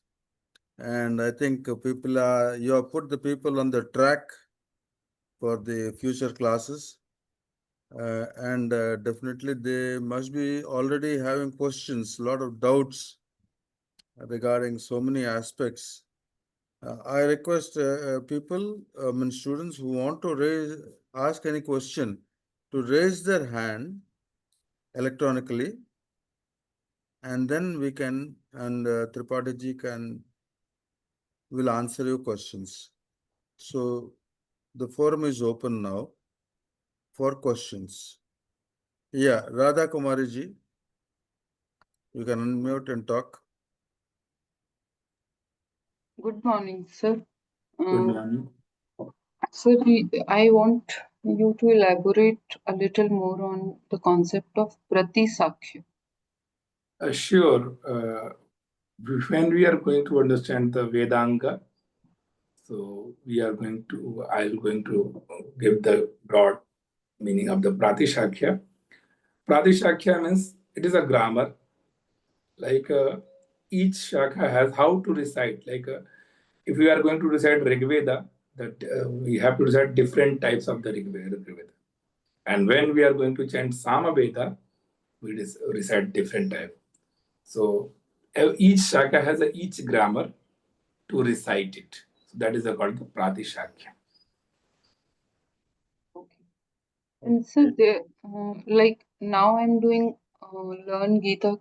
And I think you have put the people on the track for the future classes. And definitely they must be already having questions, a lot of doubts regarding so many aspects. I request people, students who want to ask any question to raise their hand electronically, and then we can, and Tripati ji will answer your questions. So the forum is open now for questions. Yeah, Radha Kumari ji, you can unmute and talk. Good morning, sir. Good morning. Sir, I want you to elaborate a little more on the concept of Pratisakya. Sure. When we are going to understand the Vedanga, so I'm going to give the broad meaning of the Pratishakya. Pratishakya means it is a grammar. Like each shakha has how to recite. Like if we are going to recite Rig Veda, that we have to recite different types of the Rig Veda. And when we are going to chant Sama Veda, we recite different type. So each shaka has each grammar to recite it. So that is called the Pratishakya. Okay. And sir, like now I'm doing Learn Gita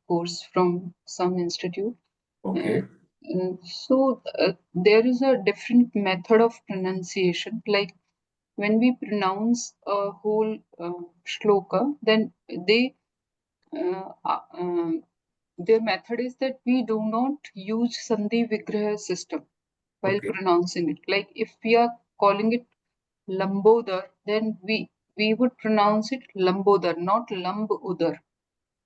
course from some institute. Okay. So there is a different method of pronunciation. Like when we pronounce a whole shloka, then uh, uh, their method is that we do not use Sandhi Vigraha system while Okay. pronouncing it. Like if we are calling it Lambodar, then we would pronounce it Lambodar, not Lambudar,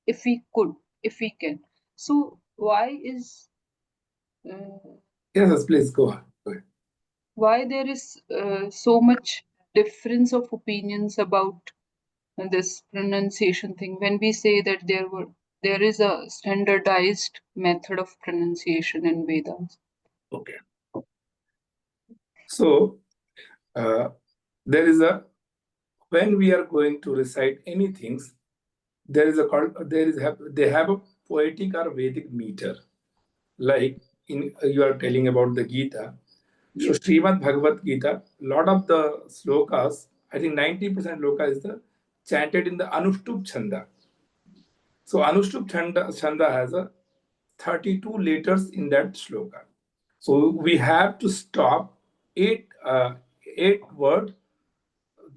if we could, if we can. So why is Yes, please go on. Go ahead. why there is so much difference of opinions about this pronunciation thing when we say that there is a standardized method of pronunciation in Vedas. Okay. So there is a, when we are going to recite anything, there is a they have a poetic or Vedic meter. Like in you are telling about the Gita. So Srimad Bhagavad Gita, lot of the slokas, I think 90% sloka is the chanted in the Anushtup Chanda. So Anushtup Chanda has a 32 letters in that sloka. So we have to stop eight word.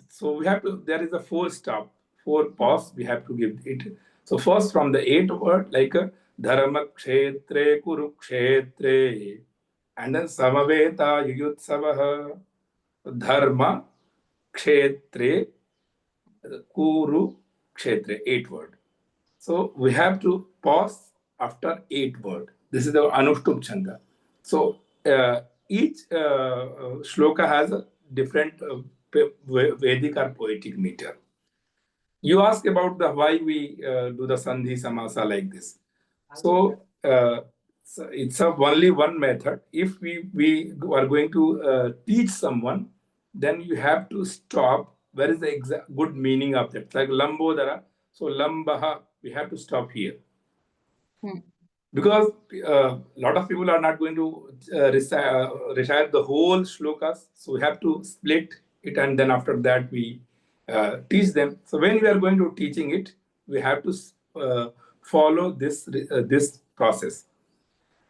So we have to, there is a four stop, four pause we have to give it. So first from the eight word, like dharma kshetre kurukshetre, and then samaveta yuyutsavaha, dharma kshetre kurukshetre, eight word. So we have to pause after eight word. This is the Anushtup Chanda. So each shloka has a different Vedic or poetic meter. You ask about the why we do the Sandhi Samasa like this. So it's only one method. If we are going to teach someone, then you have to stop. Where is the exact good meaning of that? Like Lambodara. So Lambaha, we have to stop here. Because a lot of people are not going to recite the whole shlokas, so we have to split it, and then after that we teach them. So when we are going to teaching it, we have to follow this process.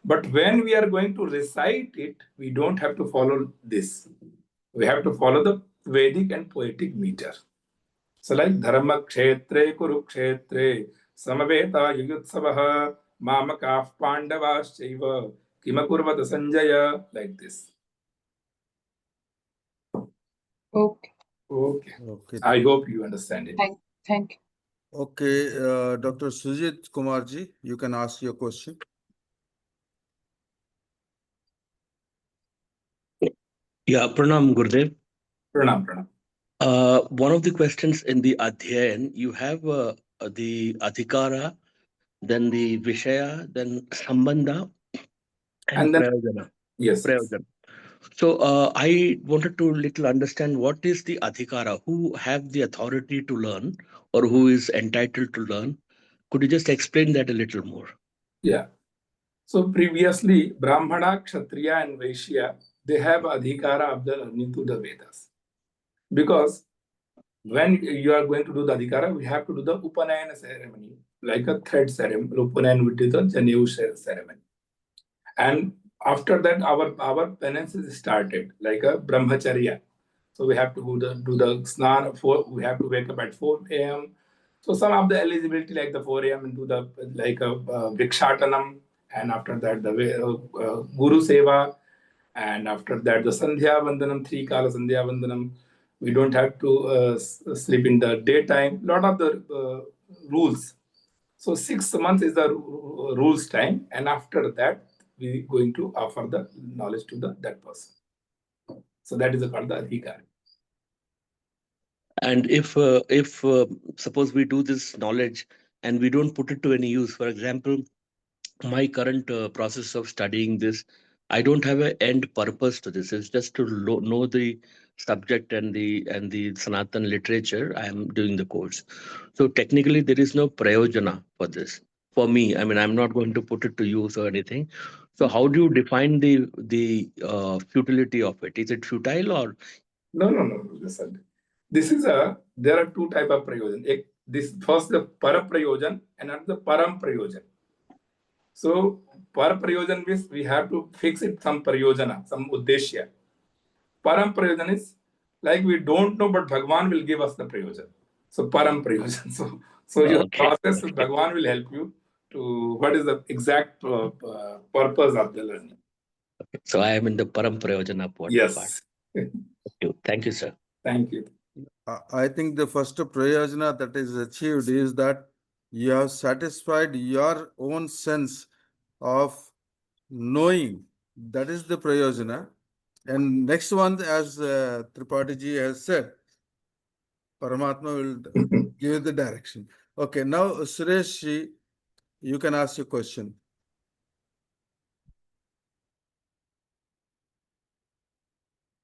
But when we are going to recite it, we don't have to follow this. We have to follow the Vedic and poetic meter. So like dharma kshetre kurukshetre samaveta yugutsavaha mamakah pandavaschaiva kimakurvata sanjaya, like this. Okay. Okay. I hope you understand it. Thank you. Okay, Dr. Sujit Kumarji, you can ask your question. Yeah, Pranam Gurudev. Pranam. One of the questions in the Adhyayan, you have the Adhikara, then the Vishaya, then Sambandha, and then Prayojana. yes. Prayojana. So I wanted to little understand what is the Adhikara, who have the authority to learn or who is entitled to learn. Could you just explain that a little more? Yeah. So previously, Brahmana, Kshatriya, and Vaishya, they have adhikara of the learning to the Vedas. Because when you are going to do the adhikara, we have to do the Upanayana ceremony, like a thread ceremony. Upanayan would do the Janevu ceremony. And after that, our penance is started, like a brahmacharya. So we have to do the snan, we have to wake up at 4 a.m. So some of the eligibility, like the 4 a.m. into the like a Vrikshatanam, and after that the Guru Seva, and after that the Sandhya Vandanam, 3 Kala Sandhya Vandanam. We don't have to sleep in the daytime. Lot of the rules. So 6 months is the rules time, and after that we going to offer the knowledge to that person. So that is called the adhikar. And if suppose we do this knowledge and we don't put it to any use, for example, my current process of studying this, I don't have an end purpose to this. It's just to know the subject and the Sanatan literature. I am doing the course. So technically, there is no prayojana for this. For me, I mean, I'm not going to put it to use or anything. So how do you define the futility of it? Is it futile or? No. Listen. This is there are two type of prayojan. This first the para prayojan and another the param prayojan. So para prayojan means we have to fix it some prayojana, some uddeshya. Param prayojan is like we don't know, but Bhagwan will give us the prayojan. So param prayojan. So your process, Bhagwan will help you to what is the exact purpose of the learning. So I am in the param prayojana part. Yes. Thank you, sir. Thank you. I think the first prayojana that is achieved is that you have satisfied your own sense of knowing. That is the prayojana. And next one, as Tripati ji has said, Paramatma will give the direction. Okay, now Suresh ji, you can ask your question.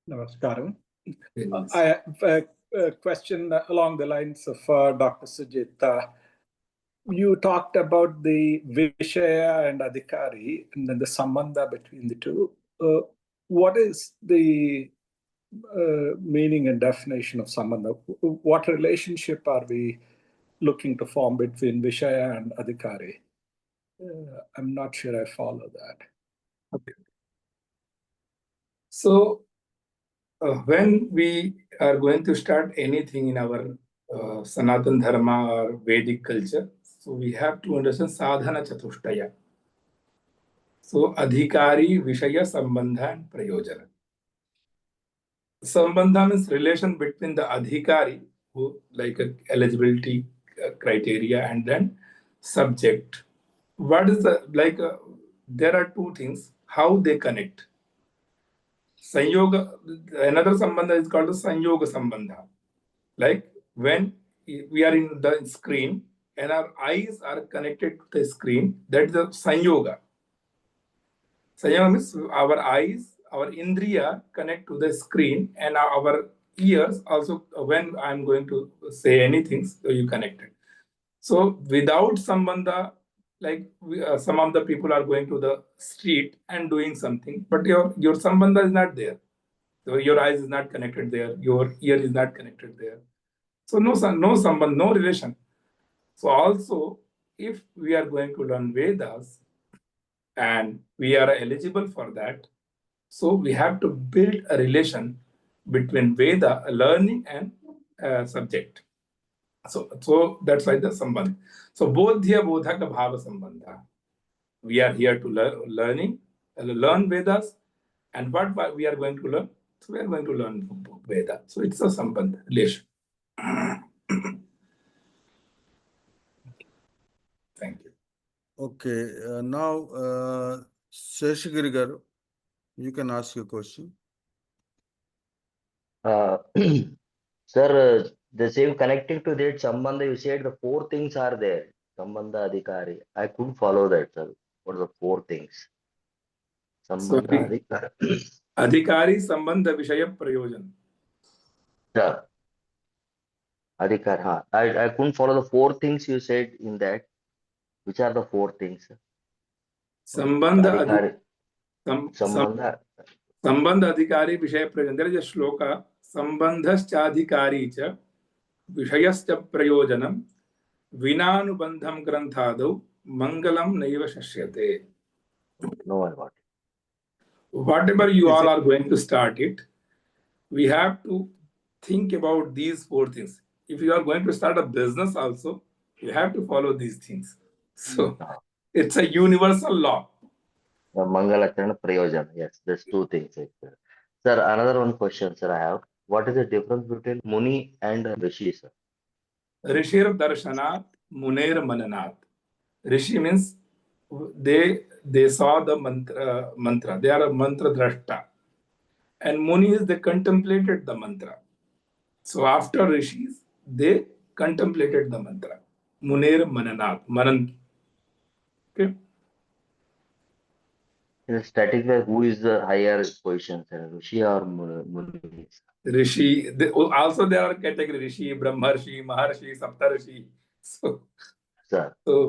Namaskaram. Yes. I have a question along the lines of Dr. Sujit. You talked about the Vishaya and Adhikari and then the Sambandha between the two. What is the meaning and definition of Sambandha? What relationship are we looking to form between Vishaya and Adhikari? I'm not sure I follow that. Okay. So, when we are going to start anything in our Sanatan Dharma or Vedic culture, so we have to understand sadhana chatushtaya. So, adhikari, vishaya, sambandha, and prayojana. Sambandha means relation between the adhikari, who like eligibility criteria, and then subject. What is the there are two things, how they connect. Sanyoga, another sambandha is called a sanyoga sambandha. Like when we are in the screen and our eyes are connected to the screen, that is the sanyoga. Sanyoga means our eyes, our indriya connect to the screen, and our ears also, when I'm going to say anything, so you connect it. So without sambandha, like some of the people are going to the street and doing something, but your sambandha is not there. So your eyes is not connected there, your ear is not connected there. So no sambandh, no relation. So also, if we are going to learn Vedas and we are eligible for that, so we have to build a relation between Veda learning and subject. So that's why the sambandh. So bodhya bodhaka bhava sambandha. We are here to learn Vedas, and what we are going to learn. So we are going to learn Veda. So it's a sambandh relation. Thank you. Okay, now Seshagiri garu, you can ask your question. Sir, the same connecting to that Sambandha, you said the four things are there. Sambandha Adhikari. I couldn't follow that, sir. What are the four things? So Sambandha Adhikari. Adhikari Sambandha Vishaya Prayojan. Yeah. Adhikari, huh. I couldn't follow the four things you said in that. Which are the four things? Sambandha Adhikari. Sambandha Sambandha. Adhikari Vishaya Prayojan. There is a shloka. Sambandhascha Adhikari cha Vishayascha Prayojanam Vinanubandham Granthadau Mangalam Naiva Shashyate. No, I got it. Whatever you all are going to start it, we have to think about these four things. If you are going to start a business also, you have to follow these things. So it's a universal law. Mangalacharana Prayojana. Yes, there's two things. Sir, another one question, sir, I have. What is the difference between Muni and Rishi, sir? Rishir Darshanat, Muner Mananat. Rishi means they saw the mantra. They are a mantra drashta. And Muni is they contemplated the mantra. So after Rishis, they contemplated the mantra. Muner Mananat. Manan. Okay. In a static way, who is the higher position, sir? Rishi or Muni? Rishi. Also there are categories: Rishi, Brahmarshi, Maharshi, Saptarshi. So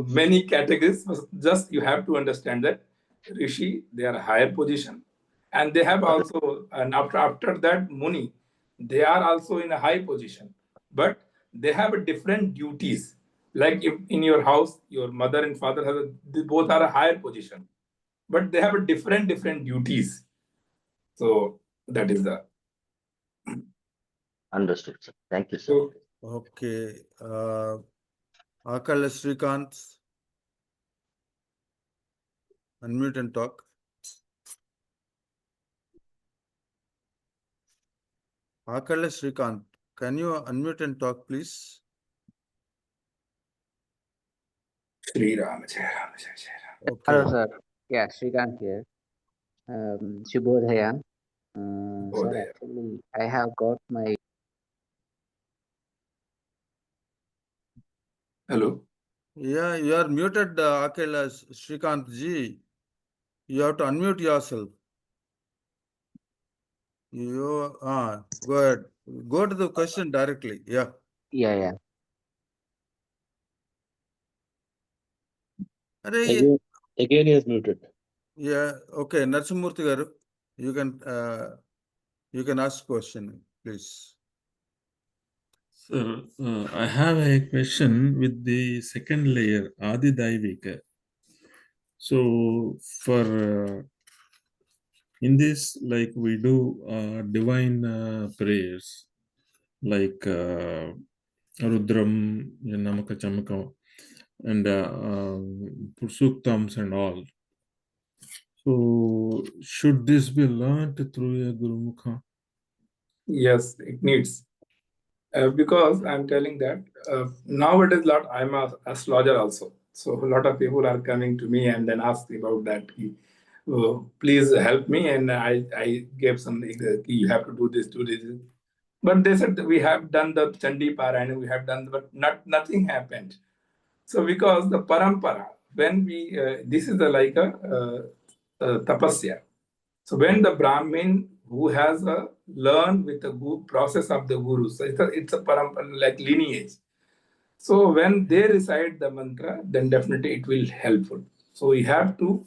many categories. Just you have to understand that Rishi, they are a higher position, and they have also, and after that Muni, they are also in a high position, but they have different duties. Like if in your house, your mother and father they both are a higher position, but they have a different duties. So that is the. Understood, sir. Thank you, sir. Okay. Akal Srikanth, unmute and talk. Akal Srikanth, can you unmute and talk, please? Shri Ram, Jai Ram, Jai Jai Ram. Okay. Hello, sir. Yeah, Srikanth here. Shubhodaya. go Sir, there. actually, I have got my Hello. Yeah, you are muted, Akhil Shrikant ji. You have to unmute yourself. You go ahead. Go to the question directly. Yeah. yeah. Arey, Again, he is muted. yeah. Okay, Narasimhamurthy garu, you can ask question, please. Sir, I have a question with the second layer, Adi Daivika. So, for in this, like we do divine prayers, like Rudram, Namaka Chamaka, and Suktams and all. So, should this be learnt through a Guru Mukha? Yes, it needs. Because I'm telling that nowadays, I'm a astrologer also. So a lot of people are coming to me and then ask about that. Please help me, and I gave some. You have to do this, do this. But they said we have done the Chandi Parayana, we have done, but nothing happened. So because the parampara, when we this is the like a tapasya. So when the Brahmin who has learned with the process of the guru, so it's a parampara, like lineage. So when they recite the mantra, then definitely it will helpful. So we have to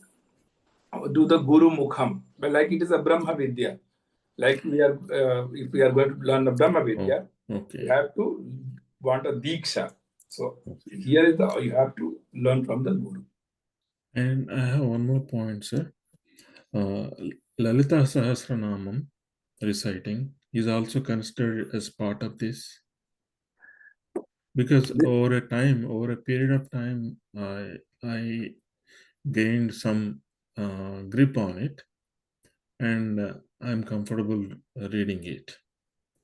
do the Guru Mukham, but like it is a Brahma Vidya. Like we are, if we are going to learn the Brahma Vidya, Okay. you have to want a Diksha. So here is the, you have to learn from the Guru. And I have one more point, sir. Lalita Sahasranamam reciting is also considered as part of this, because over a period of time, I gained some grip on it, and I'm comfortable reading it.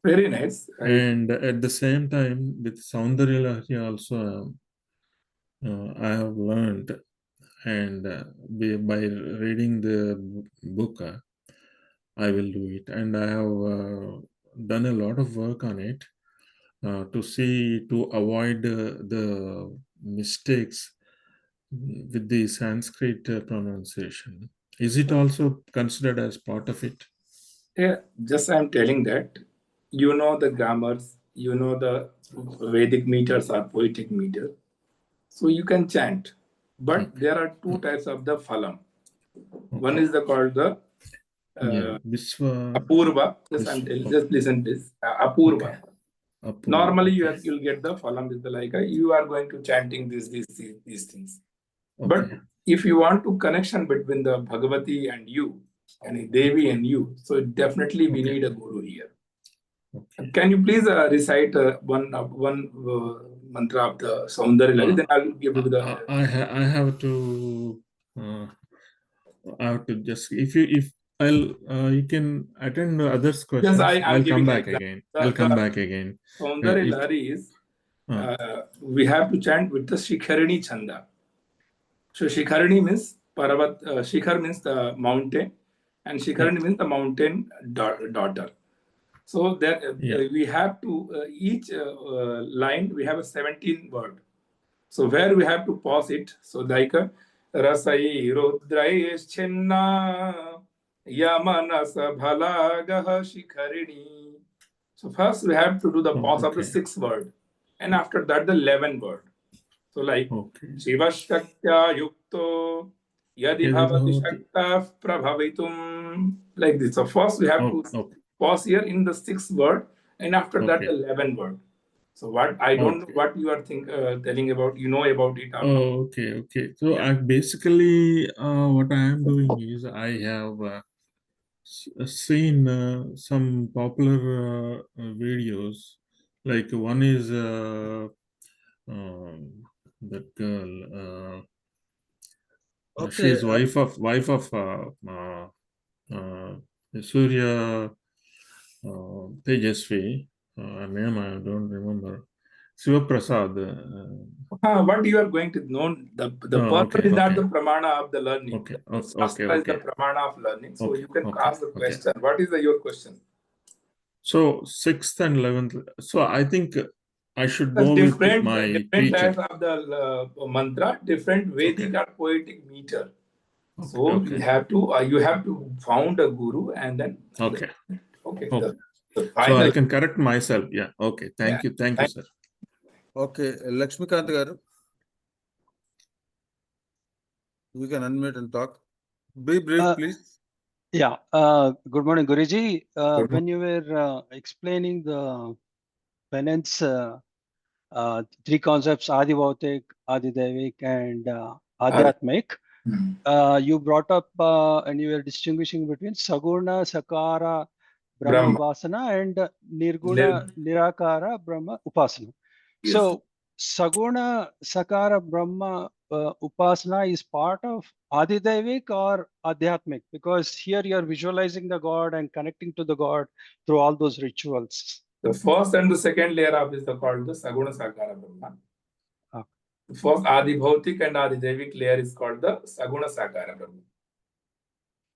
Very nice. And at the same time, with Saundarya Lahari also, I have learned, and by reading the book, I will do it. And I have done a lot of work on it to avoid the mistakes with the Sanskrit pronunciation. Is it also considered as part of it? Yeah, just I'm telling that you know the grammars, you know the Vedic meters or poetic meter, so you can chant. But Okay. there are two types of the phalam. One is the called the Apurva. Just I'm telling, just listen to this. Apurva. Okay. Apurva. Normally you'll get the phalam is the like you are going to chanting these things. Okay. But if you want to connection between the Bhagavati and you, and Devi and you, so definitely we need a guru here. Okay. Can you please recite one mantra of the Saundarya Lahari? Then I'll give you the. I have to. I have to just if I'll you can attend others' questions. Yes, I'll giving come back example. again. I'll come back again. Saundarya Lahari is we have to chant with the Shikharini Chanda. So Shikharini means Paravat. Shikhar means the mountain, and Shikharini means the mountain daughter. So that we have to each line we have a 17 word. So where we have to pause it. So like Rasai Rudrayeschenna Yamanasa Bhalagah Shikharini. So first we have to do the pause of the 6th word, and after that the 11th word. So like Shiva Shaktya Yukto Yadi Bhavati Shakta Prabhavitum, like this. So first we have to pause here in the 6th word, and after that the 11th word. So what I don't know what you are telling about. You know about it or not? Okay. So I basically what I am doing is I have seen some popular videos. Like one is that girl. She is wife of Surya Tejasvi. Her name I don't remember. Shiva Prasad. What you are going to know, the person is not the pramana of the learning. Okay. Shastra is the pramana of learning. So you can ask the question. What is your question? So 6th and 11th. So I think I should go with my different teacher. types of the mantra, different Vedic or poetic meter. So Okay. you have to found a guru and then Okay. okay. Okay. The So final. I can correct myself. Yeah. Okay. Thank you. Thank you, sir. Okay, Lakshmikant garu, you can unmute and talk. Be brief, please. Yeah. Good morning, Guruji. Good When you were explaining the penance, three concepts, Adi Bhautik, Adi Devik, and Adhyatmik, you brought up and you were distinguishing between Saguna, Sakara, Brahma Upasana and Nirguna, Nirakara, Brahma Upasana. Yes. So, Saguna, Sakara, Brahma Upasana is part of Adidevik or Adhyatmik, because here you are visualizing the God and connecting to the God through all those rituals. The first and the second layer of is called the Saguna Sakara Brahma. Okay. The first Adi Bhautik and Adi Devik layer is called the Saguna Sakara Brahma.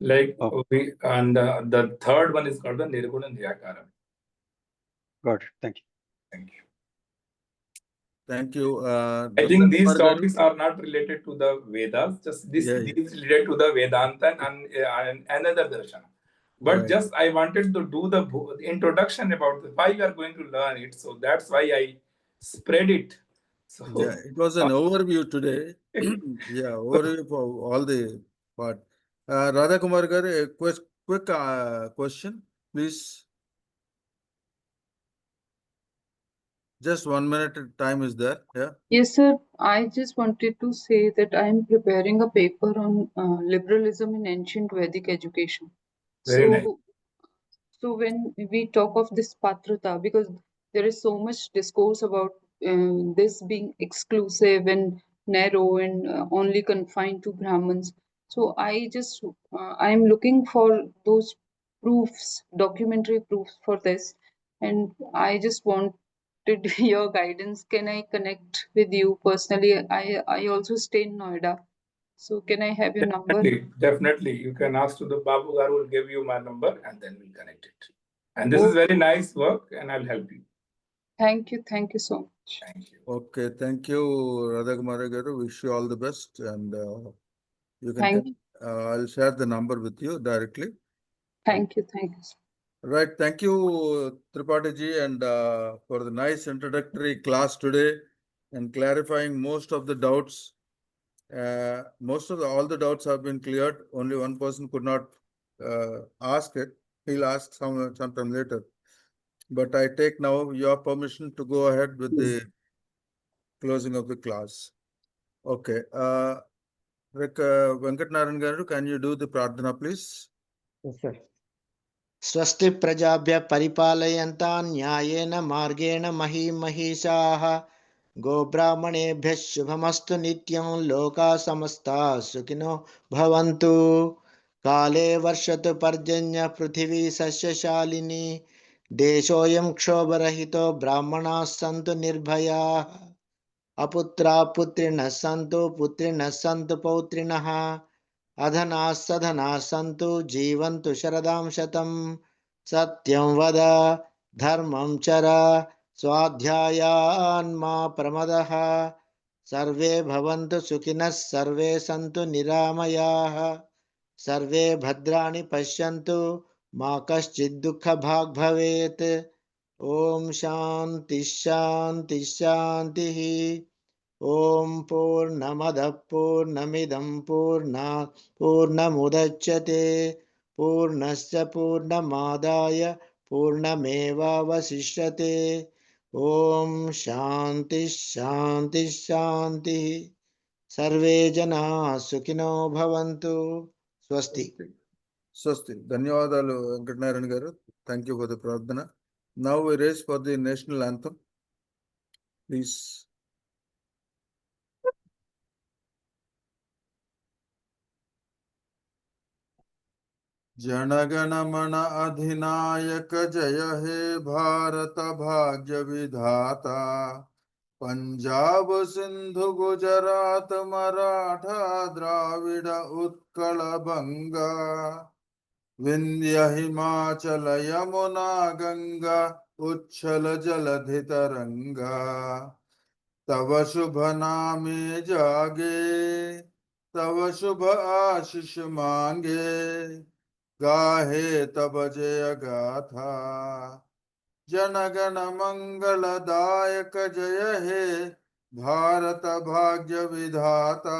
Like the third one is called the Nirguna Nirakara. Got it. Thank you. Thank you. Thank you. I think these topics are not related to the Vedas, just these related to the Vedanta and another darshana. But just I wanted to do the introduction about why we are going to learn it. So that's why I spread it. So yeah, it was an overview today. Yeah, overview for all the part. Radha Kumar garu, a quick question, please. Just 1 minute time is there. Yeah. Yes, sir. I just wanted to say that I am preparing a paper on liberalism in ancient Vedic education. Very nice. So when we talk of this patrata, because there is so much discourse about this being exclusive and narrow and only confined to Brahmins. So I'm looking for those proofs, documentary proofs for this, and I just wanted your guidance. Can I connect with you personally? I also stay in Noida. So can I have your number? Definitely. You can ask to the Babu Garu will give you my number and then we'll connect it. And this is very nice work and I'll help you. Thank you so much. Thank you. Okay, thank you, Radha Kumar garu. Wish you all the best, and you can. Thank you. I'll share the number with you directly. Thank you. Right, thank you, Tripati ji, and for the nice introductory class today and clarifying most of the doubts. All the doubts have been cleared. Only one person could not ask it. He'll ask sometime later. But I take now your permission to go ahead with the closing of the class. Okay. Venkat Narayan garu, can you do the pradhana, please? Yes, sir. स्वस्ति प्रजाभ्य परिपालयन्तां न्यायेन मार्गेण महीमहीषाः गोब्राह्मणेभ्यः शुभमस्तु नित्यं लोकाः समस्ताः सुखिनो भवन्तु काले वर्षतु पर्जन्यः पृथिवी सस्यशालिनी देशोऽयं क्षोभरहितो ब्राह्मणाः सन्तु निर्भयाः अपुत्राः पुत्रिणः सन्तु पुत्रिणः सन्तु पौत्रिणः अधनाः सधनाः सन्तु जीवन्तु शरदां शतं सत्यं वद धर्मं चर स्वाध्यायान्मा प्रमदः सर्वे भवन्तु सुखिनः सर्वे सन्तु निरामयाः सर्वे भद्राणि पश्यन्तु मा कश्चित् दुःखभाग् भवेत् ॐ शान्ति शान्ति शान्तिः ॐ पूर्णमदः पूर्णमिदं पूर्णात् पूर्णमुदच्यते पूर्णस्य पूर्णमादाय पूर्णमेवावशिष्यते ॐ शान्ति शान्ति शान्तिः सर्वे जनाः सुखिनो भवन्तु स्वस्ति Swasti. Dhanyawadalu, Venkat Narayan garu. Thank you for the pradhana. Now we raise for the national anthem. Please. Jana Gana Mana अधिनायक जय हे भारत भाग्य विधाता पंजाब सिंधु गुजरात मराठा द्राविड उत्कल बंगा विंध्य हिमाचल यमुना गंगा उच्छल जलधि तरंगा तव शुभ नामे जागे तव शुभ आशीष मांगे गाहे तब जय गाथा जनगण मंगलदायक जय हे भारत भाग्य विधाता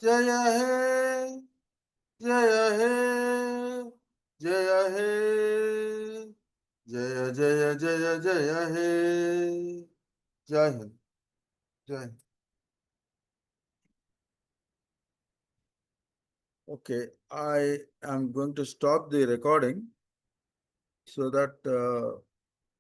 जय हे जय हे जय हे जय जय जय जय हे जय हिंद जय Hind. Okay, I am going to stop the recording so that